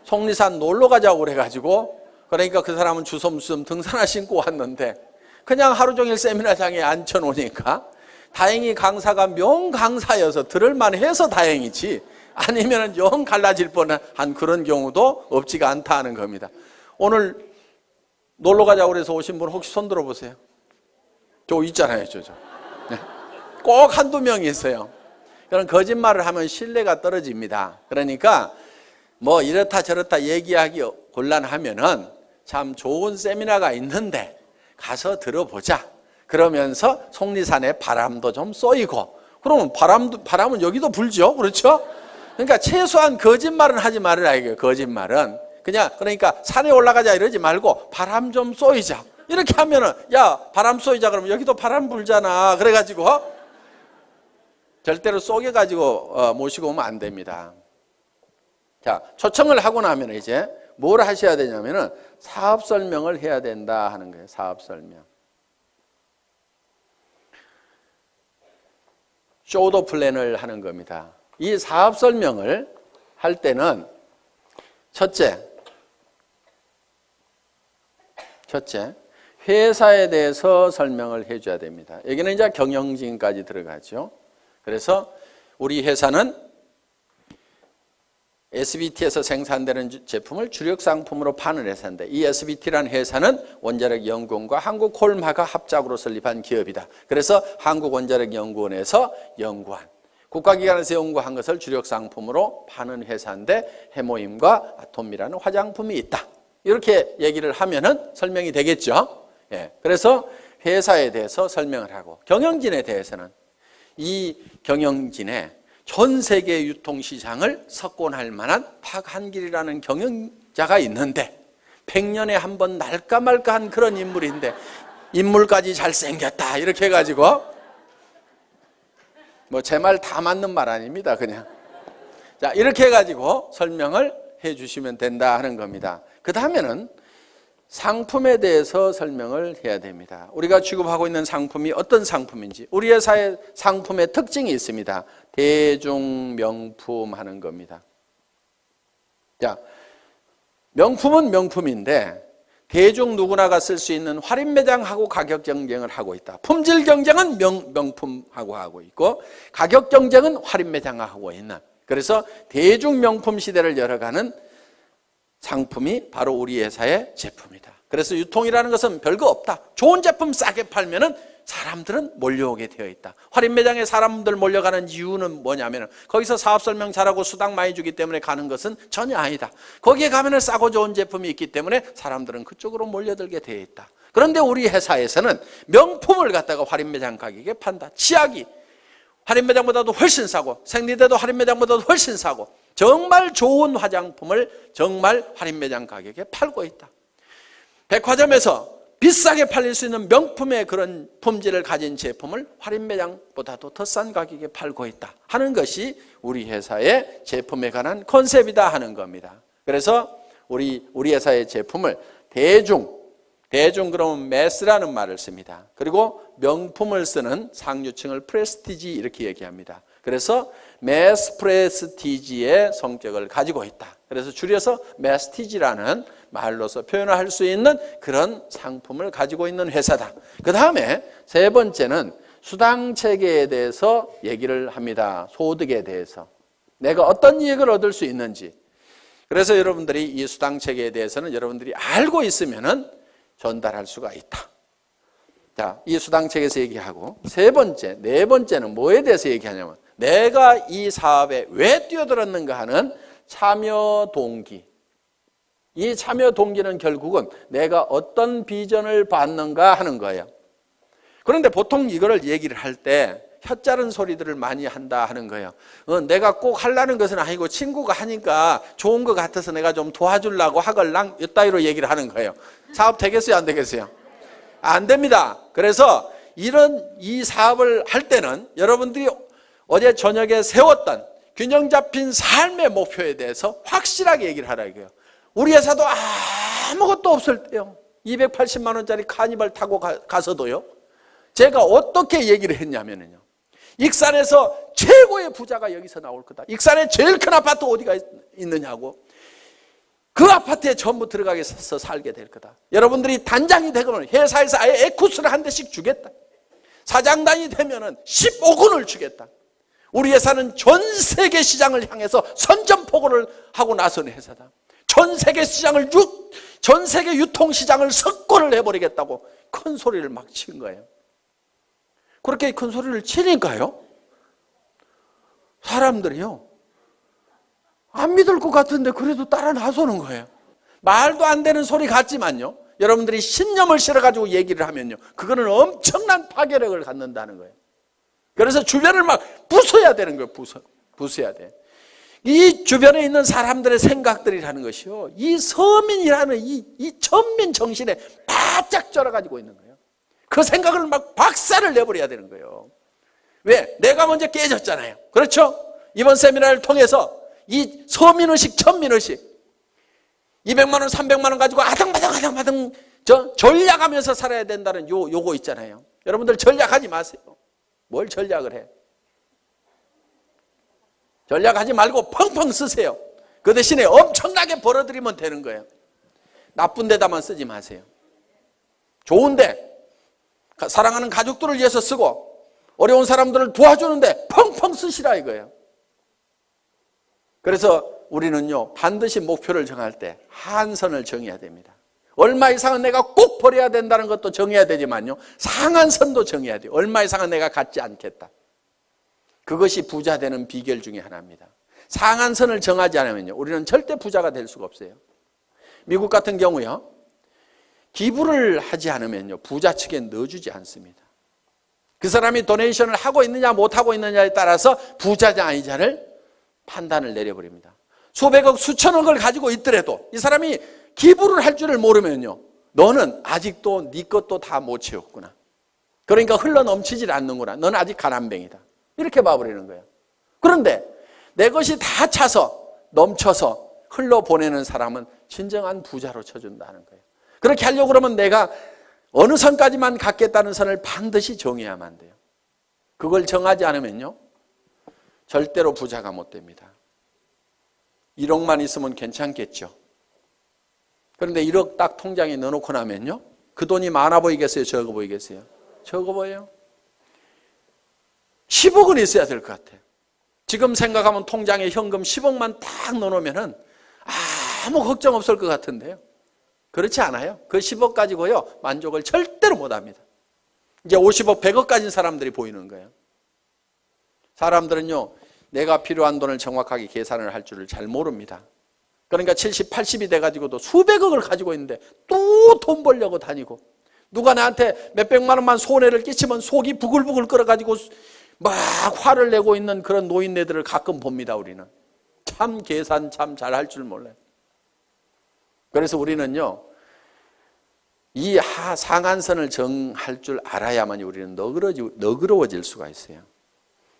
속리산 놀러 가자고 그래가지고, 그러니까 그 사람은 주섬주섬 등산화 신고 왔는데 그냥 하루 종일 세미나장에 앉혀놓으니까 다행히 강사가 명강사여서 들을만 해서 다행이지, 아니면 영 갈라질 뻔한 그런 경우도 없지가 않다 하는 겁니다. 오늘 놀러 가자고 그래서 오신 분 혹시 손 들어보세요. 저 있잖아요. 저. 네. 꼭 한두 명이 있어요. 그런 거짓말을 하면 신뢰가 떨어집니다. 그러니까 뭐 이렇다 저렇다 얘기하기 곤란하면은 참 좋은 세미나가 있는데 가서 들어보자. 그러면서 속리산에 바람도 좀 쏘이고, 그러면 바람은 여기도 불죠. 그렇죠? 그러니까 최소한 거짓말은 하지 말으라 이거예요. 거짓말은 그러니까 산에 올라가자 이러지 말고 바람 좀 쏘이자 이렇게 하면은, 야 바람 쏘이자 그러면 여기도 바람 불잖아. 그래가지고 절대로 쏘개가지고 모시고 오면 안 됩니다. 자, 초청을 하고 나면 이제 뭘 하셔야 되냐면은 사업 설명을 해야 된다 하는 거예요. 사업 설명. 쇼더 플랜을 하는 겁니다. 이 사업 설명을 할 때는 첫째, 회사에 대해서 설명을 해줘야 됩니다. 여기는 이제 경영진까지 들어가죠. 그래서 우리 회사는 SBT에서 생산되는 제품을 주력 상품으로 파는 회사인데, 이 SBT라는 회사는 원자력연구원과 한국콜마가 합작으로 설립한 기업이다. 그래서 한국원자력연구원에서 연구한, 국가기관에서 연구한 것을 주력 상품으로 파는 회사인데 해모임과 아톰이라는 화장품이 있다. 이렇게 얘기를 하면은 설명이 되겠죠. 예. 그래서 회사에 대해서 설명을 하고, 경영진에 대해서는 이 경영진의 전 세계 유통시장을 석권할 만한 박한길이라는 경영자가 있는데 100년에 한 번 날까 말까한 그런 인물인데 인물까지 잘생겼다 이렇게 해가지고, 뭐 제 말 다 맞는 말 아닙니다. 그냥 자 이렇게 해가지고 설명을 해주시면 된다 하는 겁니다. 그 다음에는 상품에 대해서 설명을 해야 됩니다. 우리가 취급하고 있는 상품이 어떤 상품인지, 우리 회사의 상품의 특징이 있습니다. 대중명품 하는 겁니다. 자, 명품은 명품인데 대중 누구나가 쓸 수 있는 할인매장하고 가격 경쟁을 하고 있다. 품질 경쟁은 명품하고 하고 있고, 가격 경쟁은 할인매장하고 있는, 그래서 대중명품 시대를 열어가는 상품이 바로 우리 회사의 제품이다. 그래서 유통이라는 것은 별거 없다. 좋은 제품 싸게 팔면은 사람들은 몰려오게 되어 있다. 할인 매장에 사람들 몰려가는 이유는 뭐냐면 거기서 사업 설명 잘하고 수당 많이 주기 때문에 가는 것은 전혀 아니다. 거기에 가면은 싸고 좋은 제품이 있기 때문에 사람들은 그쪽으로 몰려들게 되어 있다. 그런데 우리 회사에서는 명품을 갖다가 할인 매장 가격에 판다. 치약이 할인 매장보다도 훨씬 싸고, 생리대도 할인 매장보다도 훨씬 싸고, 정말 좋은 화장품을 정말 할인 매장 가격에 팔고 있다. 백화점에서 비싸게 팔릴 수 있는 명품의 그런 품질을 가진 제품을 할인 매장보다도 더 싼 가격에 팔고 있다 하는 것이 우리 회사의 제품에 관한 컨셉이다 하는 겁니다. 그래서 우리 회사의 제품을 대중 그러면 매스라는 말을 씁니다. 그리고 명품을 쓰는 상류층을 프레스티지 이렇게 얘기합니다. 그래서 매스 프레스티지의 성격을 가지고 있다. 그래서 줄여서 매스티지라는 말로서 표현할 수 있는 그런 상품을 가지고 있는 회사다. 그 다음에 세 번째는 수당 체계에 대해서 얘기를 합니다. 소득에 대해서 내가 어떤 이익을 얻을 수 있는지. 그래서 여러분들이 이 수당 체계에 대해서는 여러분들이 알고 있으면은 전달할 수가 있다. 자, 이 수당 체계에서 얘기하고, 네 번째는 뭐에 대해서 얘기하냐면 내가 이 사업에 왜 뛰어들었는가 하는 참여 동기. 이 참여 동기는 결국은 내가 어떤 비전을 받는가 하는 거예요. 그런데 보통 이거를 얘기를 할 때 혀자른 소리들을 많이 한다 하는 거예요. 내가 꼭 하려는 것은 아니고 친구가 하니까 좋은 것 같아서 내가 좀 도와주려고 하걸랑 이따위로 얘기를 하는 거예요. 사업 되겠어요, 안 되겠어요? 안 됩니다. 그래서 이 사업을 할 때는 여러분들이 어제 저녁에 세웠던 균형 잡힌 삶의 목표에 대해서 확실하게 얘기를 하라 이거예요. 우리 회사도 아무것도 없을 때요, 280만 원짜리 카니발 타고 가서도요, 제가 어떻게 얘기를 했냐면요, 익산에서 최고의 부자가 여기서 나올 거다. 익산에 제일 큰 아파트 어디가 있느냐고. 그 아파트에 전부 들어가서 살게 될 거다. 여러분들이 단장이 되거나 회사에서 아예 에쿠스를 한 대씩 주겠다. 사장단이 되면은 15군을 주겠다. 우리 회사는 전 세계 시장을 향해서 선전포고를 하고 나선 회사다. 전 세계 시장을 전 세계 유통 시장을 석권을 해버리겠다고 큰 소리를 막 친 거예요. 그렇게 큰 소리를 치니까요, 사람들이요, 안 믿을 것 같은데 그래도 따라 나서는 거예요. 말도 안 되는 소리 같지만요, 여러분들이 신념을 실어가지고 얘기를 하면요, 그거는 엄청난 파괴력을 갖는다는 거예요. 그래서 주변을 막 부숴야 되는 거예요. 부숴야 돼. 이 주변에 있는 사람들의 생각들이라는 것이요, 이 서민이라는 이 천민 정신에 바짝 쩔어가지고 있는 거예요. 그 생각을 막 박살을 내버려야 되는 거예요. 왜? 내가 먼저 깨졌잖아요. 그렇죠? 이번 세미나를 통해서 이 서민의식, 천민의식, 200만 원, 300만 원 가지고 아등바등 전략하면서 살아야 된다는 요거 있잖아요. 여러분들 전략하지 마세요. 뭘 전략을 해? 전략하지 말고 펑펑 쓰세요. 그 대신에 엄청나게 벌어들이면 되는 거예요. 나쁜 데다만 쓰지 마세요. 좋은데, 사랑하는 가족들을 위해서 쓰고 어려운 사람들을 도와주는데 펑펑 쓰시라 이거예요. 그래서 우리는요, 반드시 목표를 정할 때 한선을 정해야 됩니다. 얼마 이상은 내가 꼭 버려야 된다는 것도 정해야 되지만요, 상한선도 정해야 돼요. 얼마 이상은 내가 갖지 않겠다. 그것이 부자 되는 비결 중에 하나입니다. 상한선을 정하지 않으면요, 우리는 절대 부자가 될 수가 없어요. 미국 같은 경우요, 기부를 하지 않으면요, 부자 측에 넣어주지 않습니다. 그 사람이 도네이션을 하고 있느냐 못하고 있느냐에 따라서 부자냐 아니냐를 판단을 내려버립니다. 수백억 수천억을 가지고 있더라도 이 사람이 기부를 할 줄을 모르면요, 너는 아직도 네 것도 다 못 채웠구나. 그러니까 흘러넘치질 않는구나. 너는 아직 가난뱅이다. 이렇게 봐버리는 거예요. 그런데 내 것이 다 차서 넘쳐서 흘러보내는 사람은 진정한 부자로 쳐준다는 거예요. 그렇게 하려고 그러면 내가 어느 선까지만 갖겠다는 선을 반드시 정해야만 돼요. 그걸 정하지 않으면요, 절대로 부자가 못 됩니다. 1억만 있으면 괜찮겠죠. 그런데 1억 딱 통장에 넣어놓고 나면요, 그 돈이 많아 보이겠어요? 적어 보이겠어요? 적어 보여요. 10억은 있어야 될 것 같아요. 지금 생각하면 통장에 현금 10억만 딱 넣어놓으면 아무 걱정 없을 것 같은데요, 그렇지 않아요. 그 10억 가지고요, 만족을 절대로 못합니다. 이제 50억, 100억 가진 사람들이 보이는 거예요. 사람들은요, 내가 필요한 돈을 정확하게 계산을 할 줄을 잘 모릅니다. 그러니까 70, 80이 돼가지고도 수백억을 가지고 있는데 또 돈 벌려고 다니고, 누가 나한테 몇백만 원만 손해를 끼치면 속이 부글부글 끓어가지고 막 화를 내고 있는 그런 노인네들을 가끔 봅니다. 우리는 참 계산 참 잘할 줄 몰라요. 그래서 우리는요, 이 상한선을 정할 줄 알아야만이 우리는 너그러워질 수가 있어요.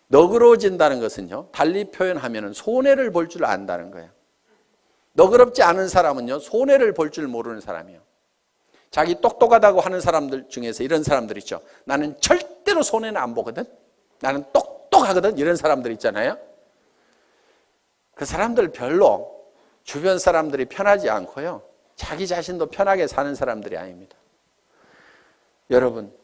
너그러워진다는 것은요, 달리 표현하면 손해를 볼 줄 안다는 거예요. 너그럽지 않은 사람은요, 손해를 볼 줄 모르는 사람이에요. 자기 똑똑하다고 하는 사람들 중에서 이런 사람들 있죠. 나는 절대로 손해는 안 보거든, 나는 똑똑하거든, 이런 사람들 있잖아요. 그 사람들 별로 주변 사람들이 편하지 않고요, 자기 자신도 편하게 사는 사람들이 아닙니다. 여러분,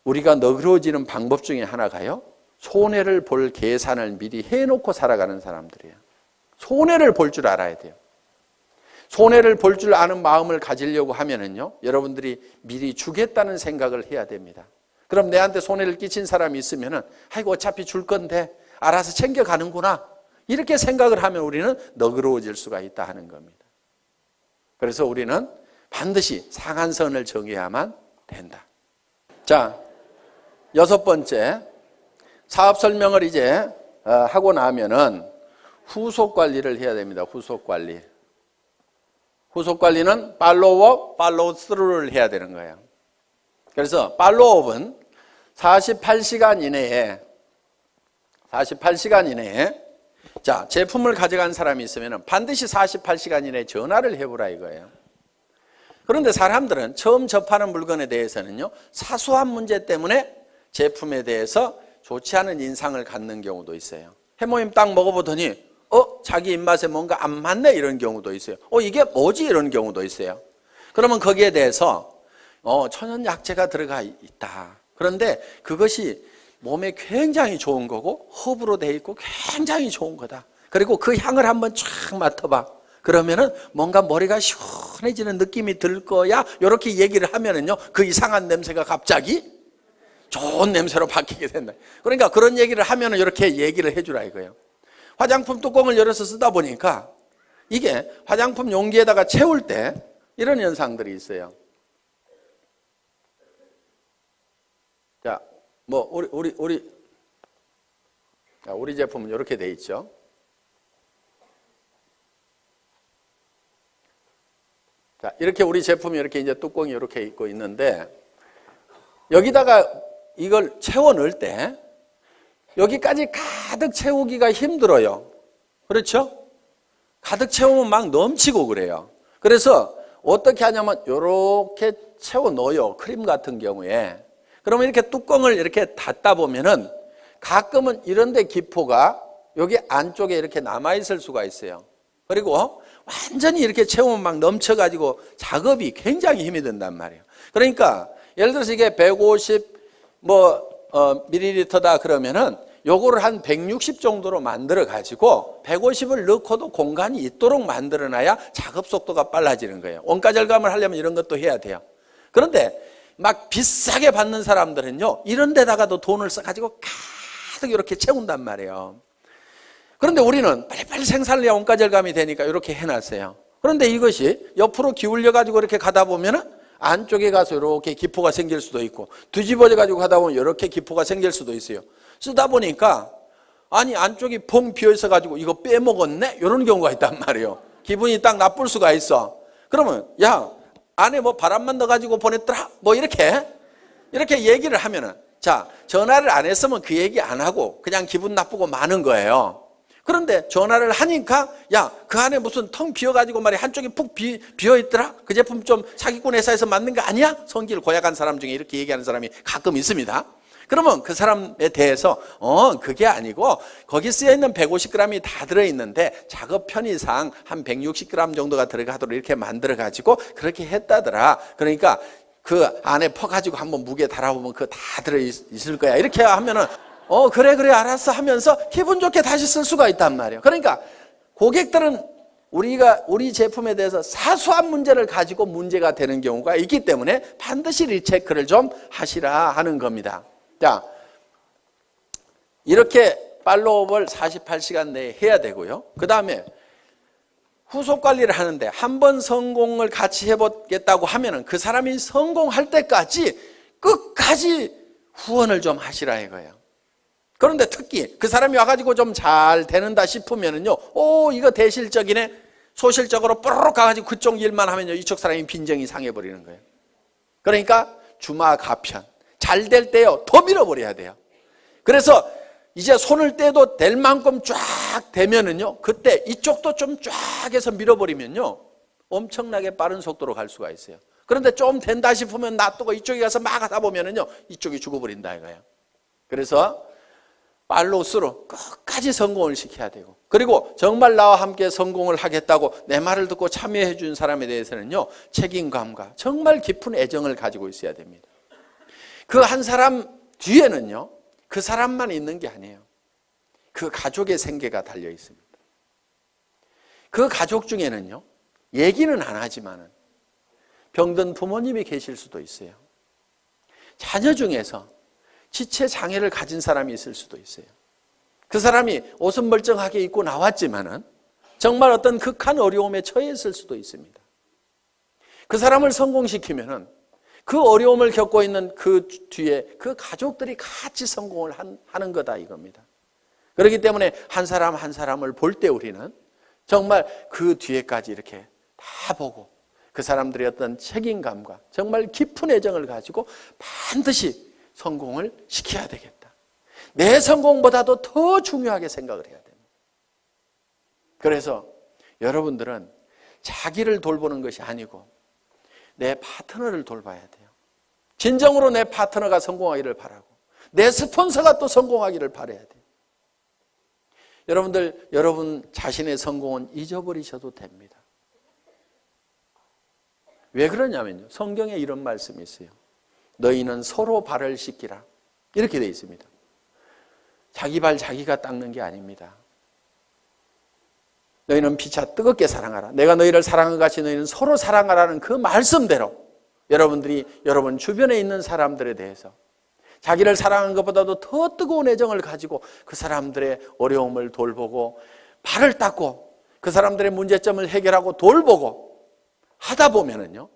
우리가 너그러워지는 방법 중에 하나가요, 손해를 볼 계산을 미리 해놓고 살아가는 사람들이에요. 손해를 볼 줄 알아야 돼요. 손해를 볼 줄 아는 마음을 가지려고 하면은요, 여러분들이 미리 주겠다는 생각을 해야 됩니다. 그럼 내한테 손해를 끼친 사람이 있으면은, 아이고 어차피 줄 건데 알아서 챙겨가는구나, 이렇게 생각을 하면 우리는 너그러워질 수가 있다 하는 겁니다. 그래서 우리는 반드시 상한선을 정해야만 된다. 자, 6번째, 사업 설명을 이제 하고 나면은 후속 관리를 해야 됩니다. 후속 관리. 후속 관리는 팔로우업, 팔로우 스루를 해야 되는 거예요. 그래서 팔로우업은 48시간 이내에 자, 제품을 가져간 사람이 있으면 반드시 48시간 이내에 전화를 해보라 이거예요. 그런데 사람들은 처음 접하는 물건에 대해서는요, 사소한 문제 때문에 제품에 대해서 좋지 않은 인상을 갖는 경우도 있어요. 해모임 딱 먹어보더니 자기 입맛에 뭔가 안 맞네 이런 경우도 있어요. 이게 뭐지 이런 경우도 있어요. 그러면 거기에 대해서 천연약재가 들어가 있다. 그런데 그것이 몸에 굉장히 좋은 거고 허브로 돼 있고 굉장히 좋은 거다. 그리고 그 향을 한번 쫙 맡아봐. 그러면은 뭔가 머리가 시원해지는 느낌이 들 거야. 이렇게 얘기를 하면은요, 그 이상한 냄새가 갑자기 좋은 냄새로 바뀌게 된다. 그러니까 그런 얘기를 하면은 이렇게 얘기를 해주라 이거예요. 화장품 뚜껑을 열어서 쓰다 보니까 이게 화장품 용기에다가 채울 때 이런 현상들이 있어요. 자, 뭐 우리 제품은 이렇게 돼 있죠. 자, 이렇게 우리 제품이 이렇게 이제 뚜껑이 이렇게 있고 있는데 여기다가 이걸 채워 넣을 때 여기까지 가득 채우기가 힘들어요. 그렇죠? 가득 채우면 막 넘치고 그래요. 그래서 어떻게 하냐면 이렇게 채워 넣어요. 크림 같은 경우에. 그러면 이렇게 뚜껑을 이렇게 닫다 보면은 가끔은 이런데 기포가 여기 안쪽에 이렇게 남아있을 수가 있어요. 그리고 완전히 이렇게 채우면 막 넘쳐가지고 작업이 굉장히 힘이 든단 말이에요. 그러니까 예를 들어서 이게 150 밀리리터다 그러면은 요거를 한 160 정도로 만들어 가지고 150을 넣고도 공간이 있도록 만들어 놔야 작업 속도가 빨라지는 거예요. 원가 절감을 하려면 이런 것도 해야 돼요. 그런데 막 비싸게 받는 사람들은요, 이런 데다가도 돈을 써 가지고 가득 이렇게 채운단 말이에요. 그런데 우리는 빨리빨리 생산을 해야 원가 절감이 되니까 이렇게 해놨어요. 그런데 이것이 옆으로 기울여 가지고 이렇게 가다 보면은 안쪽에 가서 이렇게 기포가 생길 수도 있고, 뒤집어져 가지고 가다 보면 이렇게 기포가 생길 수도 있어요. 쓰다 보니까 아니 안쪽이 펑 비어 있어 가지고 이거 빼먹었네 이런 경우가 있단 말이에요. 기분이 딱 나쁠 수가 있어. 그러면 야, 안에 뭐 바람만 넣어 가지고 보냈더라 뭐 이렇게 얘기를 하면은, 자, 전화를 안 했으면 그 얘기 안 하고 그냥 기분 나쁘고 마는 거예요. 그런데 전화를 하니까 야, 그 안에 무슨 텅 비어가지고 말이야 한쪽이 푹 비어있더라? 그 제품 좀 사기꾼 회사에서 만든 거 아니야? 성질 고약한 사람 중에 이렇게 얘기하는 사람이 가끔 있습니다. 그러면 그 사람에 대해서 그게 아니고 거기 쓰여있는 150g이 다 들어있는데 작업 편의상 한 160g 정도가 들어가도록 이렇게 만들어가지고 그렇게 했다더라. 그러니까 그 안에 퍼가지고 한번 무게 달아보면 그거 다 들어있을 거야. 이렇게 하면은 그래 알았어 하면서 기분 좋게 다시 쓸 수가 있단 말이에요. 그러니까 고객들은 우리 제품에 대해서 사소한 문제를 가지고 문제가 되는 경우가 있기 때문에 반드시 리체크를 좀 하시라 하는 겁니다. 자, 이렇게 팔로우업을 48시간 내에 해야 되고요. 그 다음에 후속 관리를 하는데 한 번 성공을 같이 해보겠다고 하면은 그 사람이 성공할 때까지 끝까지 후원을 좀 하시라 이거예요. 그런데 특히 그 사람이 와가지고 좀 잘 되는다 싶으면은요, 이거 대실적이네. 소실적으로 뽀로록 가가지고 그쪽 일만 하면요, 이쪽 사람이 빈정이 상해버리는 거예요. 그러니까 주마가편. 잘 될 때요, 더 밀어버려야 돼요. 그래서 이제 손을 떼도 될 만큼 쫙 되면은요, 그때 이쪽도 좀 쫙 해서 밀어버리면요, 엄청나게 빠른 속도로 갈 수가 있어요. 그런데 좀 된다 싶으면 놔두고 이쪽에 가서 막 하다 보면은요, 이쪽이 죽어버린다 이거예요. 그래서 팔로우스루 끝까지 성공을 시켜야 되고, 그리고 정말 나와 함께 성공을 하겠다고 내 말을 듣고 참여해 준 사람에 대해서는요, 책임감과 정말 깊은 애정을 가지고 있어야 됩니다. 그 한 사람 뒤에는요, 그 사람만 있는 게 아니에요. 그 가족의 생계가 달려 있습니다. 그 가족 중에는요, 얘기는 안 하지만은 병든 부모님이 계실 수도 있어요. 자녀 중에서 지체 장애를 가진 사람이 있을 수도 있어요. 그 사람이 옷은 멀쩡하게 입고 나왔지만은 정말 어떤 극한 어려움에 처해 있을 수도 있습니다. 그 사람을 성공시키면은 그 어려움을 겪고 있는 그 뒤에 그 가족들이 같이 성공을 하는 거다 이겁니다. 그렇기 때문에 한 사람 한 사람을 볼 때 우리는 정말 그 뒤에까지 이렇게 다 보고 그 사람들의 어떤 책임감과 정말 깊은 애정을 가지고 반드시 성공을 시켜야 되겠다. 내 성공보다도 더 중요하게 생각을 해야 됩니다. 그래서 여러분들은 자기를 돌보는 것이 아니고 내 파트너를 돌봐야 돼요. 진정으로 내 파트너가 성공하기를 바라고 내 스폰서가 또 성공하기를 바라야 돼요. 여러분들, 여러분 자신의 성공은 잊어버리셔도 됩니다. 왜 그러냐면요. 성경에 이런 말씀이 있어요. 너희는 서로 발을 씻기라. 이렇게 되어 있습니다. 자기 발 자기가 닦는 게 아닙니다. 너희는 피차 뜨겁게 사랑하라. 내가 너희를 사랑한 것 같이 너희는 서로 사랑하라는 그 말씀대로 여러분들이 여러분 주변에 있는 사람들에 대해서 자기를 사랑하는 것보다도 더 뜨거운 애정을 가지고 그 사람들의 어려움을 돌보고 발을 닦고 그 사람들의 문제점을 해결하고 돌보고 하다 보면은요,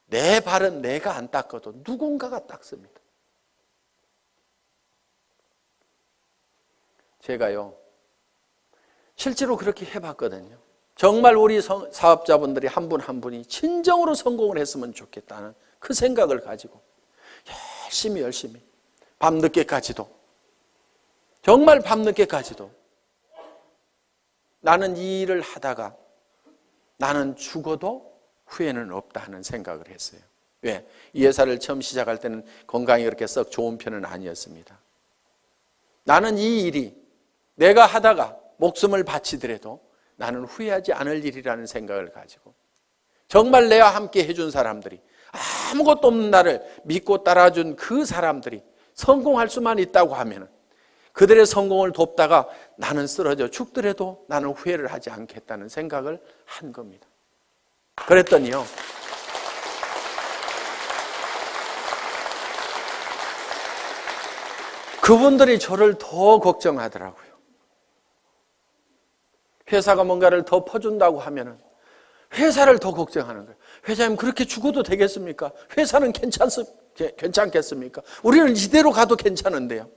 내 발은 내가 안 닦아도 누군가가 닦습니다. 제가요, 실제로 그렇게 해봤거든요. 정말 우리 사업자분들이 한 분 한 분이 진정으로 성공을 했으면 좋겠다는 그 생각을 가지고 열심히 밤늦게까지도 정말 밤늦게까지도 나는 이 일을 하다가 나는 죽어도 후회는 없다 하는 생각을 했어요. 왜? 이 회사를 처음 시작할 때는 건강이 그렇게 썩 좋은 편은 아니었습니다. 나는 이 일이 내가 하다가 목숨을 바치더라도 나는 후회하지 않을 일이라는 생각을 가지고 정말 내와 함께 해준 사람들이 아무것도 없는 나를 믿고 따라준 그 사람들이 성공할 수만 있다고 하면 그들의 성공을 돕다가 나는 쓰러져 죽더라도 나는 후회를 하지 않겠다는 생각을 한 겁니다. 그랬더니요, 그분들이 저를 더 걱정하더라고요. 회사가 뭔가를 더 퍼준다고 하면은 회사를 더 걱정하는 거예요. 회장님 그렇게 죽어도 되겠습니까? 회사는 괜찮겠습니까? 우리는 이대로 가도 괜찮은데요.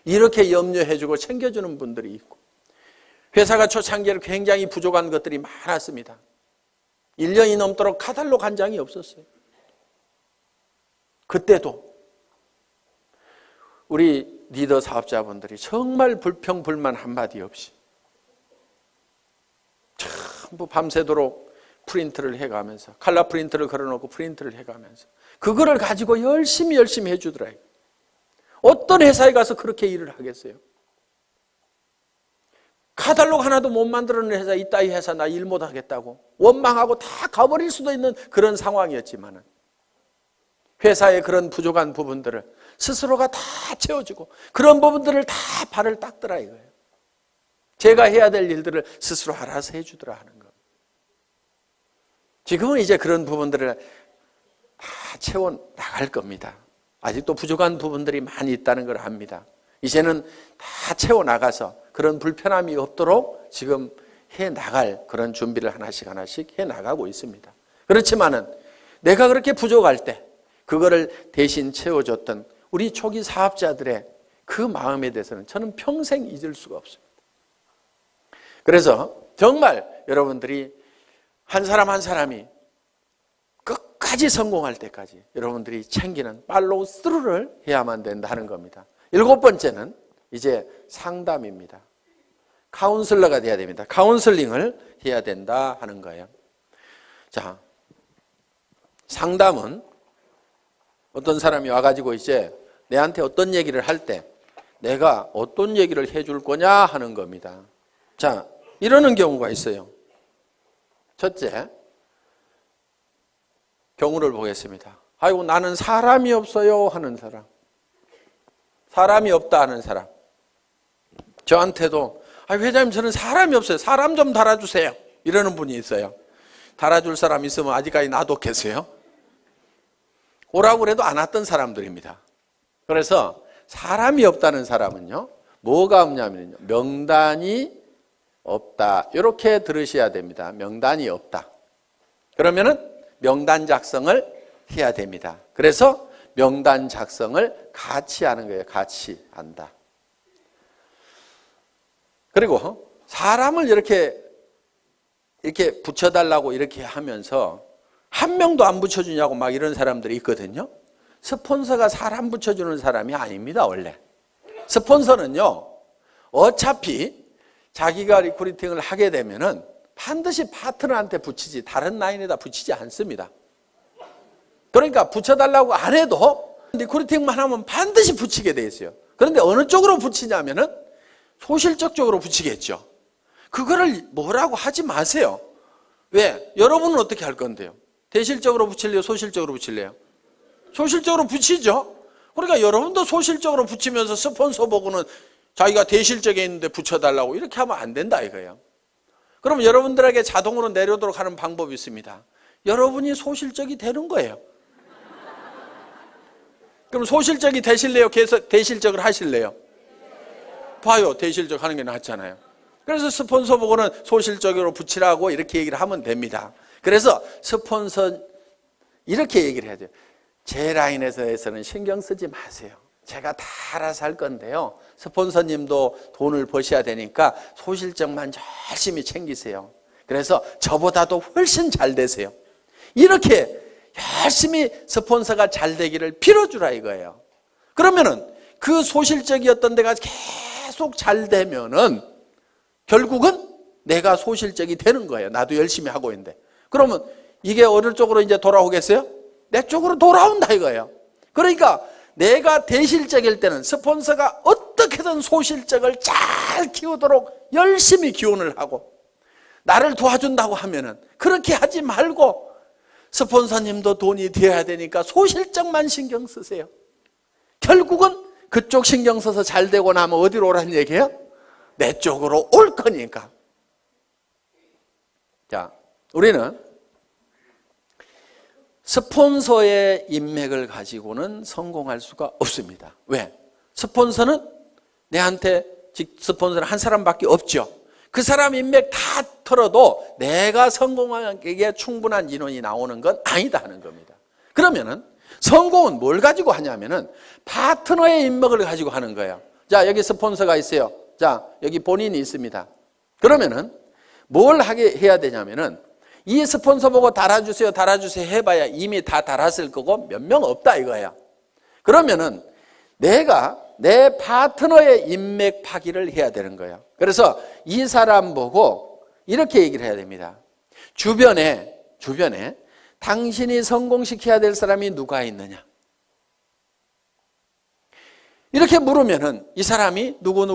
이렇게 염려해주고 챙겨주는 분들이 있고, 회사가 초창기에 굉장히 부족한 것들이 많았습니다. 1년이 넘도록 카탈로그 한 장이 없었어요. 그때도 우리 리더 사업자분들이 정말 불평불만 한마디 없이 전부 밤새도록 프린트를 해가면서 칼라 프린트를 걸어놓고 프린트를 해가면서 그거를 가지고 열심히 해주더라고요. 어떤 회사에 가서 그렇게 일을 하겠어요? 카탈로그 하나도 못 만들어낸 회사, 이따위 회사 나 일 못하겠다고 원망하고 다 가버릴 수도 있는 그런 상황이었지만 회사의 그런 부족한 부분들을 스스로가 다 채워주고 그런 부분들을 다 발을 닦더라 이거예요. 제가 해야 될 일들을 스스로 알아서 해주더라 하는 겁니다. 지금은 이제 그런 부분들을 다 채워나갈 겁니다. 아직도 부족한 부분들이 많이 있다는 걸 압니다. 이제는 다 채워나가서 그런 불편함이 없도록 지금 해나갈 그런 준비를 하나씩 해나가고 있습니다. 그렇지만은 내가 그렇게 부족할 때 그거를 대신 채워줬던 우리 초기 사업자들의 그 마음에 대해서는 저는 평생 잊을 수가 없습니다. 그래서 정말 여러분들이 한 사람 한 사람이 끝까지 성공할 때까지 여러분들이 챙기는 팔로우 스루를 해야만 된다는 겁니다. 7번째는 이제 상담입니다. 카운슬러가 돼야 됩니다. 카운슬링을 해야 된다 하는 거예요. 자, 상담은 어떤 사람이 와가지고 이제 내한테 어떤 얘기를 할 때 내가 어떤 얘기를 해줄 거냐 하는 겁니다. 자, 이러는 경우가 있어요. 첫째, 경우를 보겠습니다. 아이고 나는 사람이 없어요 하는 사람, 사람이 없다 하는 사람. 저한테도 회장님 저는 사람이 없어요. 사람 좀 달아주세요. 이러는 분이 있어요. 달아줄 사람 있으면 아직까지 놔뒀겠어요? 오라고 그래도 안 왔던 사람들입니다. 그래서 사람이 없다는 사람은요, 뭐가 없냐면요, 명단이 없다. 이렇게 들으셔야 됩니다. 명단이 없다. 그러면은 명단 작성을 해야 됩니다. 그래서 명단 작성을 같이 하는 거예요. 같이 한다. 그리고 사람을 이렇게 붙여달라고 이렇게 하면서 한 명도 안 붙여주냐고 막 이런 사람들이 있거든요. 스폰서가 사람 붙여주는 사람이 아닙니다. 원래 스폰서는요, 어차피 자기가 리크루팅을 하게 되면은 반드시 파트너한테 붙이지 다른 라인에다 붙이지 않습니다. 그러니까 붙여달라고 안 해도 리크루팅만 하면 반드시 붙이게 돼 있어요. 그런데 어느 쪽으로 붙이냐면은 소실적 쪽으로 붙이겠죠. 그거를 뭐라고 하지 마세요. 왜? 여러분은 어떻게 할 건데요? 대실적으로 붙일래요? 소실적으로 붙일래요? 소실적으로 붙이죠. 그러니까 여러분도 소실적으로 붙이면서 스폰서 보고는 자기가 대실적에 있는데 붙여달라고 이렇게 하면 안 된다 이거예요. 그럼 여러분들에게 자동으로 내려오도록 하는 방법이 있습니다. 여러분이 소실적이 되는 거예요. 그럼 소실적이 되실래요? 계속 대실적을 하실래요? 봐요. 대실적 하는 게 낫잖아요. 그래서 스폰서 보고는 소실적으로 붙이라고 이렇게 얘기를 하면 됩니다. 그래서 스폰서 이렇게 얘기를 해야 돼요. 제 라인에서는 신경 쓰지 마세요. 제가 다 알아서 할 건데요. 스폰서님도 돈을 버셔야 되니까 소실적만 열심히 챙기세요. 그래서 저보다도 훨씬 잘 되세요. 이렇게 열심히 스폰서가 잘 되기를 빌어주라 이거예요. 그러면은 그 소실적이었던 데가 계속 잘 되면은 결국은 내가 소실적이 되는 거예요. 나도 열심히 하고 있는데. 그러면 이게 어느 쪽으로 이제 돌아오겠어요? 내 쪽으로 돌아온다 이거예요. 그러니까 내가 대실적일 때는 스폰서가 어떻게든 소실적을 잘 키우도록 열심히 기원을 하고 나를 도와준다고 하면은 그렇게 하지 말고 스폰서님도 돈이 되어야 되니까 소실적만 신경 쓰세요. 결국은 그쪽 신경 써서 잘 되고 나면 어디로 오라는 얘기예요? 내 쪽으로 올 거니까. 자, 우리는 스폰서의 인맥을 가지고는 성공할 수가 없습니다. 왜? 스폰서는 내한테 스폰서는 한 사람밖에 없죠. 그 사람 인맥 다 털어도 내가 성공하기에 충분한 인원이 나오는 건 아니다 하는 겁니다. 그러면은 성공은 뭘 가지고 하냐면은 파트너의 인맥을 가지고 하는 거예요. 자, 여기 스폰서가 있어요. 자, 여기 본인이 있습니다. 그러면은 뭘 해야 되냐면은 이 스폰서 보고 달아주세요, 달아주세요 해봐야 이미 다 달았을 거고 몇 명 없다 이거야. 그러면은 내가 내 파트너의 인맥 파기를 해야 되는 거예요. 그래서 이 사람 보고 이렇게 얘기를 해야 됩니다. 주변에 당신이 성공시켜야 될 사람이 누가 있느냐? 이렇게 물으면은 이 사람이 누구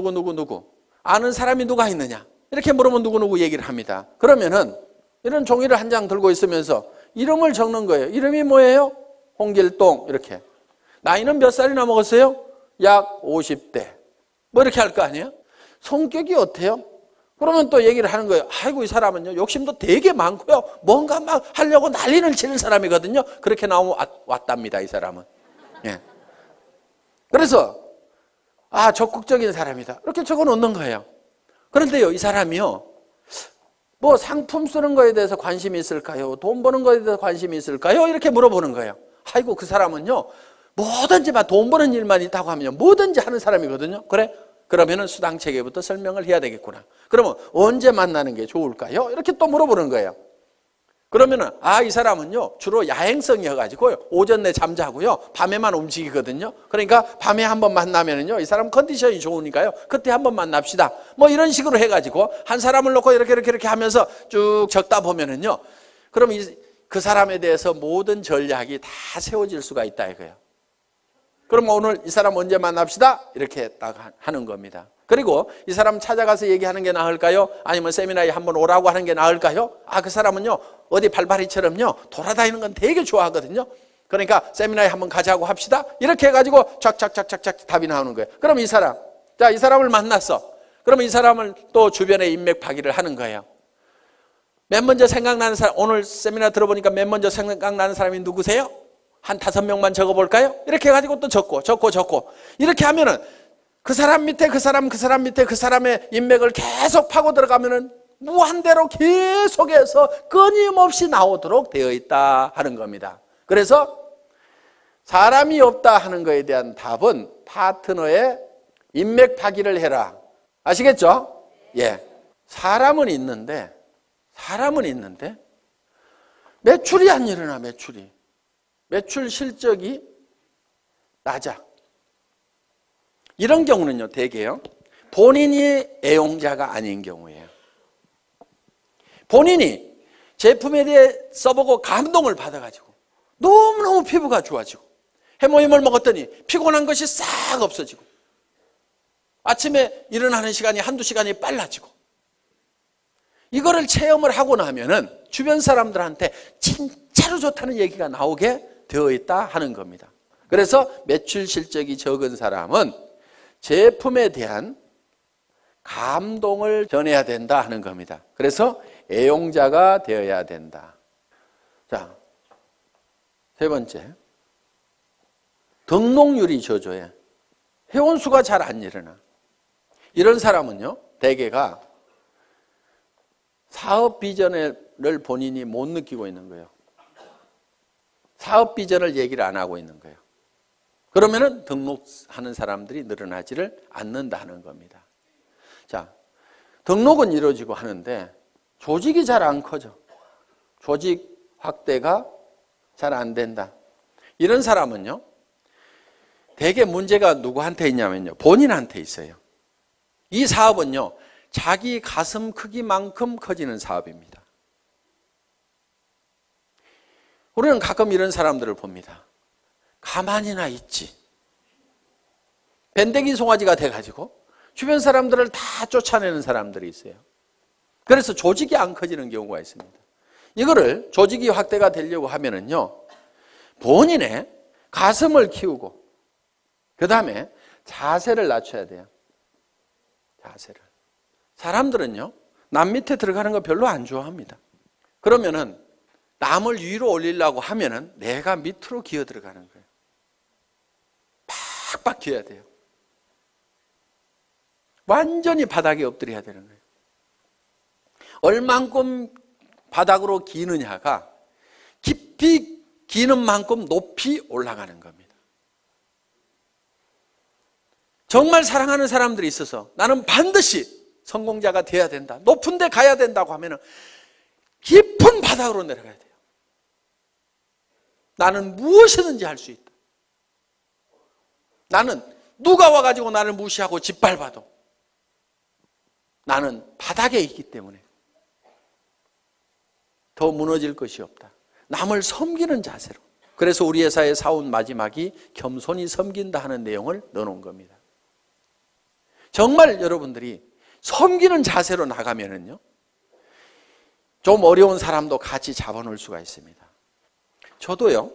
아는 사람이 누가 있느냐? 이렇게 물으면 누구 얘기를 합니다. 그러면은 이런 종이를 한 장 들고 있으면서 이름을 적는 거예요. 이름이 뭐예요? 홍길동 이렇게. 나이는 몇 살이나 먹었어요? 약 50대. 뭐 이렇게 할 거 아니에요? 성격이 어때요? 그러면 또 얘기를 하는 거예요. 아이고 이 사람은요 욕심도 되게 많고요. 뭔가 막 하려고 난리를 치는 사람이거든요. 그렇게 나오면 왔답니다 이 사람은. 예. 그래서 적극적인 사람이다. 이렇게 적어 놓는 거예요. 그런데요 이 사람이요. 뭐 상품 쓰는 거에 대해서 관심이 있을까요? 돈 버는 거에 대해서 관심이 있을까요? 이렇게 물어보는 거예요. 아이고 그 사람은요 뭐든지 돈 버는 일만 있다고 하면 뭐든지 하는 사람이거든요. 그래? 그러면은 수당 체계부터 설명을 해야 되겠구나. 그러면 언제 만나는 게 좋을까요? 이렇게 또 물어보는 거예요. 그러면은 이 사람은요 주로 야행성이어가지고요 오전 내 잠자고요 밤에만 움직이거든요. 그러니까 밤에 한번 만나면은요 이 사람 컨디션이 좋으니까요 그때 한번 만납시다. 뭐 이런 식으로 해가지고 한 사람을 놓고 이렇게 하면서 쭉 적다 보면은요 그럼 그 사람에 대해서 모든 전략이 다 세워질 수가 있다 이거예요. 그럼 오늘 이 사람 언제 만납시다 이렇게 딱 하는 겁니다. 그리고 이 사람 찾아가서 얘기하는 게 나을까요? 아니면 세미나에 한번 오라고 하는 게 나을까요? 그 사람은요 어디 발바리처럼요 돌아다니는 건 되게 좋아하거든요. 그러니까 세미나에 한번 가자고 합시다. 이렇게 해가지고 쫙쫙쫙쫙 답이 나오는 거예요. 그럼 이 사람을 만났어. 그러면 이 사람을 또 주변에 인맥 파기를 하는 거예요. 맨 먼저 생각나는 사람, 오늘 세미나 들어보니까 맨 먼저 생각나는 사람이 누구세요? 한 5명만 적어볼까요? 이렇게 해가지고 또 적고 이렇게 하면은 그 사람 밑에 그 사람의 인맥을 계속 파고 들어가면은 무한대로 계속해서 끊임없이 나오도록 되어 있다 하는 겁니다. 그래서 사람이 없다 하는 것에 대한 답은 파트너의 인맥 파기를 해라. 아시겠죠? 예. 사람은 있는데 매출이 안 일어나. 매출 실적이 낮아. 이런 경우는요, 대개요, 본인이 애용자가 아닌 경우예요. 본인이 제품에 대해 써보고 감동을 받아가지고 너무너무 피부가 좋아지고 해모임을 먹었더니 피곤한 것이 싹 없어지고 아침에 일어나는 시간이 한두 시간이 빨라지고 이거를 체험을 하고 나면은 주변 사람들한테 진짜로 좋다는 얘기가 나오게 되어 있다 하는 겁니다. 그래서 매출 실적이 적은 사람은 제품에 대한 감동을 전해야 된다 하는 겁니다. 그래서 애용자가 되어야 된다. 자, 세 번째, 등록률이 저조해. 회원수가 잘 안 일어나. 이런 사람은요, 대개가 사업 비전을 본인이 못 느끼고 있는 거예요. 사업 비전을 얘기를 안 하고 있는 거예요. 그러면은 등록하는 사람들이 늘어나지를 않는다는 겁니다. 자, 등록은 이루어지고 하는데 조직이 잘 안 커져. 조직 확대가 잘 안 된다. 이런 사람은요, 대개 문제가 누구한테 있냐면요, 본인한테 있어요. 이 사업은요, 자기 가슴 크기만큼 커지는 사업입니다. 우리는 가끔 이런 사람들을 봅니다. 가만히나 있지. 밴댕이 송아지가 돼가지고 주변 사람들을 다 쫓아내는 사람들이 있어요. 그래서 조직이 안 커지는 경우가 있습니다. 이거를 조직이 확대가 되려고 하면은요, 본인의 가슴을 키우고 그 다음에 자세를 낮춰야 돼요. 자세를. 사람들은요, 남 밑에 들어가는 거 별로 안 좋아합니다. 그러면은 남을 위로 올리려고 하면은 내가 밑으로 기어 들어가는 거예요. 팍팍 기어야 돼요. 완전히 바닥에 엎드려야 되는 거예요. 얼만큼 바닥으로 기느냐가 깊이 기는 만큼 높이 올라가는 겁니다. 정말 사랑하는 사람들이 있어서 나는 반드시 성공자가 돼야 된다, 높은 데 가야 된다고 하면 깊은 바닥으로 내려가야 돼요. 나는 무엇이든지 할 수 있다. 나는 누가 와가지고 나를 무시하고 짓밟아도 나는 바닥에 있기 때문에 더 무너질 것이 없다. 남을 섬기는 자세로. 그래서 우리 회사의 사원 마지막이 겸손히 섬긴다 하는 내용을 넣어놓은 겁니다. 정말 여러분들이 섬기는 자세로 나가면은요, 좀 어려운 사람도 같이 잡아놓을 수가 있습니다. 저도요,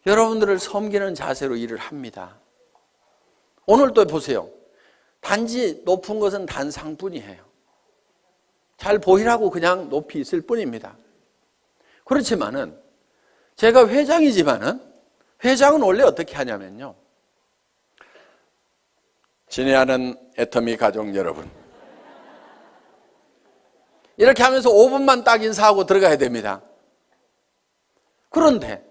여러분들을 섬기는 자세로 일을 합니다. 오늘도 보세요. 단지 높은 것은 단상뿐이에요. 잘 보이라고 그냥 높이 있을 뿐입니다. 그렇지만은 제가 회장이지만은 회장은 원래 어떻게 하냐면요, 친애하는 애터미 가족 여러분, 이렇게 하면서 5분만 딱 인사하고 들어가야 됩니다. 그런데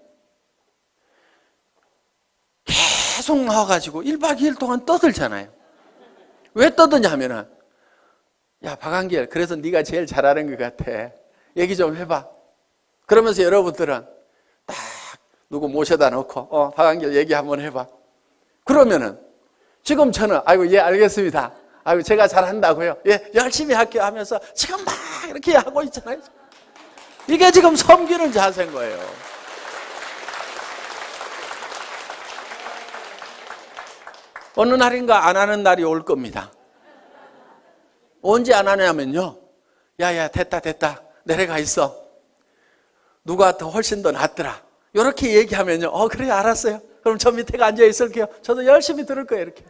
계속 나와가지고 1박 2일 동안 떠들잖아요. 왜 떠드냐면은, 야 박한길, 그래서 네가 제일 잘하는 것 같아, 얘기 좀 해봐. 그러면서 여러분들은 딱 누구 모셔다 놓고 박한길 얘기 한번 해봐. 그러면은 지금 저는 아이고 예 알겠습니다, 아이고 제가 잘한다고요, 예 열심히 할게요 하면서 지금 막 이렇게 하고 있잖아요. 이게 지금 섬기는 자세인 거예요. 어느 날인가 안 하는 날이 올 겁니다. 언제 안 하냐면요, 야야 됐다 내려가 있어, 누가 더 훨씬 더 낫더라, 이렇게 얘기하면요, 그래 알았어요, 그럼 저 밑에가 앉아 있을게요, 저도 열심히 들을 거예요, 이렇게.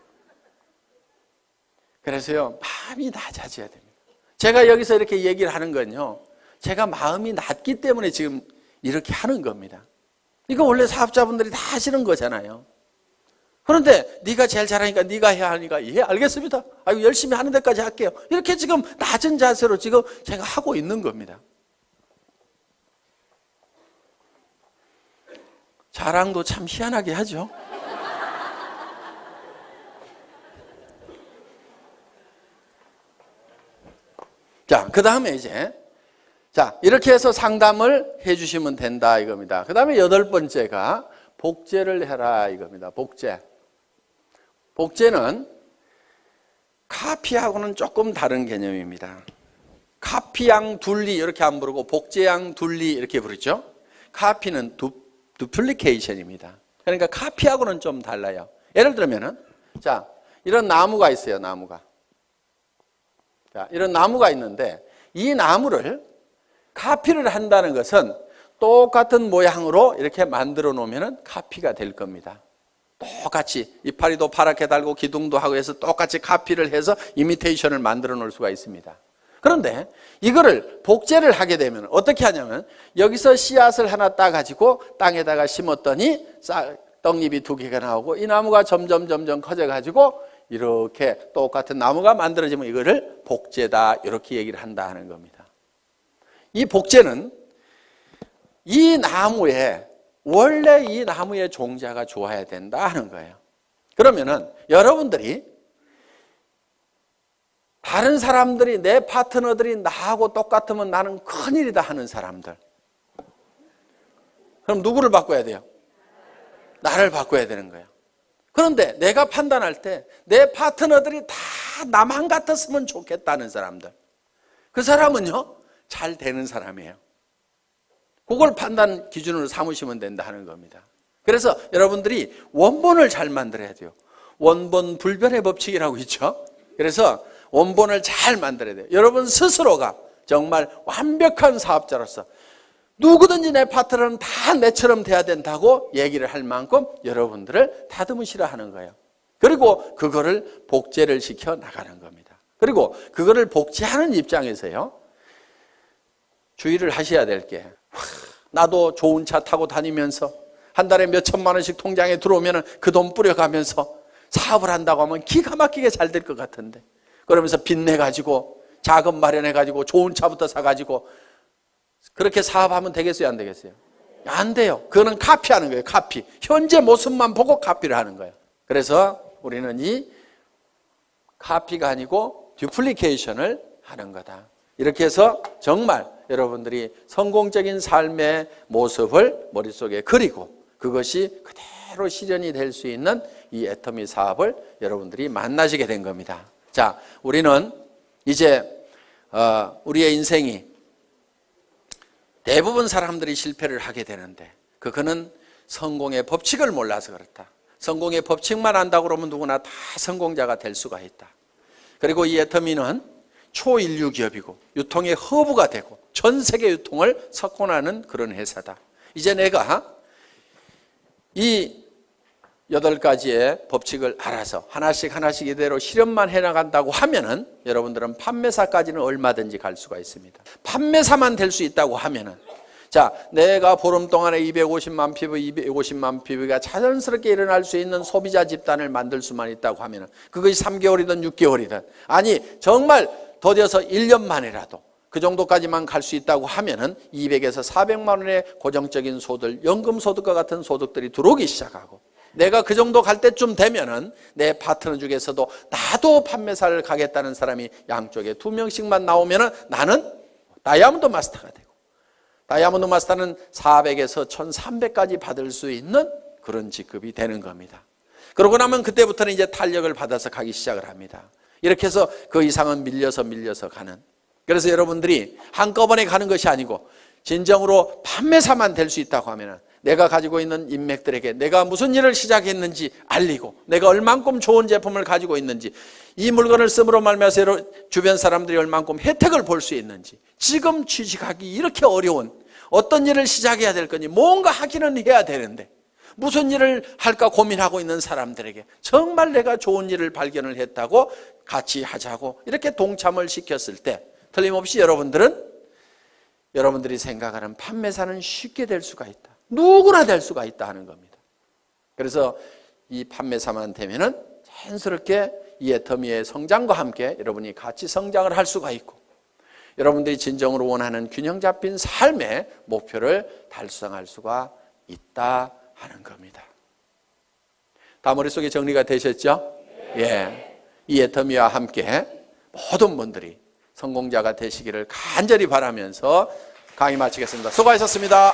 그래서요, 마음이 낮아져야 됩니다. 제가 여기서 이렇게 얘기를 하는 건요, 제가 마음이 낮기 때문에 지금 이렇게 하는 겁니다. 이거 원래 사업자분들이 다 하시는 거잖아요. 그런데 네가 제일 잘하니까 네가 해야 하니까 예 알겠습니다. 아유 열심히 하는 데까지 할게요. 이렇게 지금 낮은 자세로 지금 제가 하고 있는 겁니다. 자랑도 참 희한하게 하죠. 자, 그 다음에 이제 자 이렇게 해서 상담을 해주시면 된다 이겁니다. 그 다음에 8번째가 복제를 해라 이겁니다. 복제. 복제는 카피하고는 조금 다른 개념입니다. 카피양 둘리 이렇게 안 부르고 복제양 둘리 이렇게 부르죠. 카피는 두플리케이션입니다. 그러니까 카피하고는 좀 달라요. 예를 들면은 자 이런 나무가 있어요. 나무가. 자 이런 나무가 있는데 이 나무를 카피를 한다는 것은 똑같은 모양으로 이렇게 만들어 놓으면 카피가 될 겁니다. 똑같이 이파리도 파랗게 달고 기둥도 하고 해서 똑같이 카피를 해서 이미테이션을 만들어 놓을 수가 있습니다. 그런데 이거를 복제를 하게 되면 어떻게 하냐면 여기서 씨앗을 하나 따가지고 땅에다가 심었더니 떡잎이 2개가 나오고 이 나무가 점점 커져가지고 이렇게 똑같은 나무가 만들어지면 이거를 복제다 이렇게 얘기를 한다 하는 겁니다. 이 복제는 이 나무에 원래 이 나무의 종자가 좋아야 된다 하는 거예요. 그러면은 여러분들이 다른 사람들이 내 파트너들이 나하고 똑같으면 나는 큰일이다 하는 사람들. 그럼 누구를 바꿔야 돼요? 나를 바꿔야 되는 거예요. 그런데 내가 판단할 때 내 파트너들이 다 나만 같았으면 좋겠다는 사람들. 그 사람은요, 잘 되는 사람이에요. 그걸 판단 기준으로 삼으시면 된다 하는 겁니다. 그래서 여러분들이 원본을 잘 만들어야 돼요. 원본 불변의 법칙이라고 있죠. 그래서 원본을 잘 만들어야 돼요. 여러분 스스로가 정말 완벽한 사업자로서 누구든지 내 파트너는 다 내처럼 돼야 된다고 얘기를 할 만큼 여러분들을 다듬으시라 하는 거예요. 그리고 그거를 복제를 시켜 나가는 겁니다. 그리고 그거를 복제하는 입장에서요, 주의를 하셔야 될 게, 나도 좋은 차 타고 다니면서 한 달에 몇 천만 원씩 통장에 들어오면 그 돈 뿌려가면서 사업을 한다고 하면 기가 막히게 잘 될 것 같은데, 그러면서 빚내가지고 자금 마련해가지고 좋은 차부터 사가지고 그렇게 사업하면 되겠어요? 안 되겠어요? 안 돼요. 그거는 카피하는 거예요. 카피. 현재 모습만 보고 카피를 하는 거예요. 그래서 우리는 이 카피가 아니고 듀플리케이션을 하는 거다. 이렇게 해서 정말 여러분들이 성공적인 삶의 모습을 머릿속에 그리고 그것이 그대로 실현이 될 수 있는 이 애터미 사업을 여러분들이 만나시게 된 겁니다. 자, 우리는 이제 우리의 인생이 대부분 사람들이 실패를 하게 되는데 그거는 성공의 법칙을 몰라서 그렇다. 성공의 법칙만 안다고 그러면 누구나 다 성공자가 될 수가 있다. 그리고 이 애터미는 초인류 기업이고 유통의 허브가 되고 전 세계 유통을 석권하는 그런 회사다. 이제 내가 이 8가지의 법칙을 알아서 하나씩 이대로 실현만 해나간다고 하면은 여러분들은 판매사까지는 얼마든지 갈 수가 있습니다. 판매사만 될 수 있다고 하면은, 자, 내가 보름 동안에 250만 피부, 250만 피부가 자연스럽게 일어날 수 있는 소비자 집단을 만들 수만 있다고 하면은 그것이 3개월이든 6개월이든 아니 정말 더뎌서 1년 만이라도 그 정도까지만 갈 수 있다고 하면은 200에서 400만 원의 고정적인 소득, 연금소득과 같은 소득들이 들어오기 시작하고 내가 그 정도 갈 때쯤 되면은 내 파트너 중에서도 나도 판매사를 가겠다는 사람이 양쪽에 2명씩만 나오면은 나는 다이아몬드 마스터가 되고 다이아몬드 마스터는 400에서 1300까지 받을 수 있는 그런 직급이 되는 겁니다. 그러고 나면 그때부터는 이제 탄력을 받아서 가기 시작을 합니다. 이렇게 해서 그 이상은 밀려서 가는. 그래서 여러분들이 한꺼번에 가는 것이 아니고 진정으로 판매사만 될 수 있다고 하면은 내가 가지고 있는 인맥들에게 내가 무슨 일을 시작했는지 알리고 내가 얼만큼 좋은 제품을 가지고 있는지 이 물건을 씀으로 말미암아서 주변 사람들이 얼만큼 혜택을 볼 수 있는지 지금 취직하기 이렇게 어려운 어떤 일을 시작해야 될 건지 뭔가 하기는 해야 되는데 무슨 일을 할까 고민하고 있는 사람들에게 정말 내가 좋은 일을 발견을 했다고 같이 하자고 이렇게 동참을 시켰을 때 틀림없이 여러분들이 생각하는 판매사는 쉽게 될 수가 있다. 누구나 될 수가 있다 하는 겁니다. 그래서 이 판매사만 되면은 자연스럽게 이 애터미의 성장과 함께 여러분이 같이 성장을 할 수가 있고 여러분들이 진정으로 원하는 균형 잡힌 삶의 목표를 달성할 수가 있다 하는 겁니다. 다 머릿속에 정리가 되셨죠? 예. 이 애터미와 함께 모든 분들이 성공자가 되시기를 간절히 바라면서 강의 마치겠습니다. 수고하셨습니다.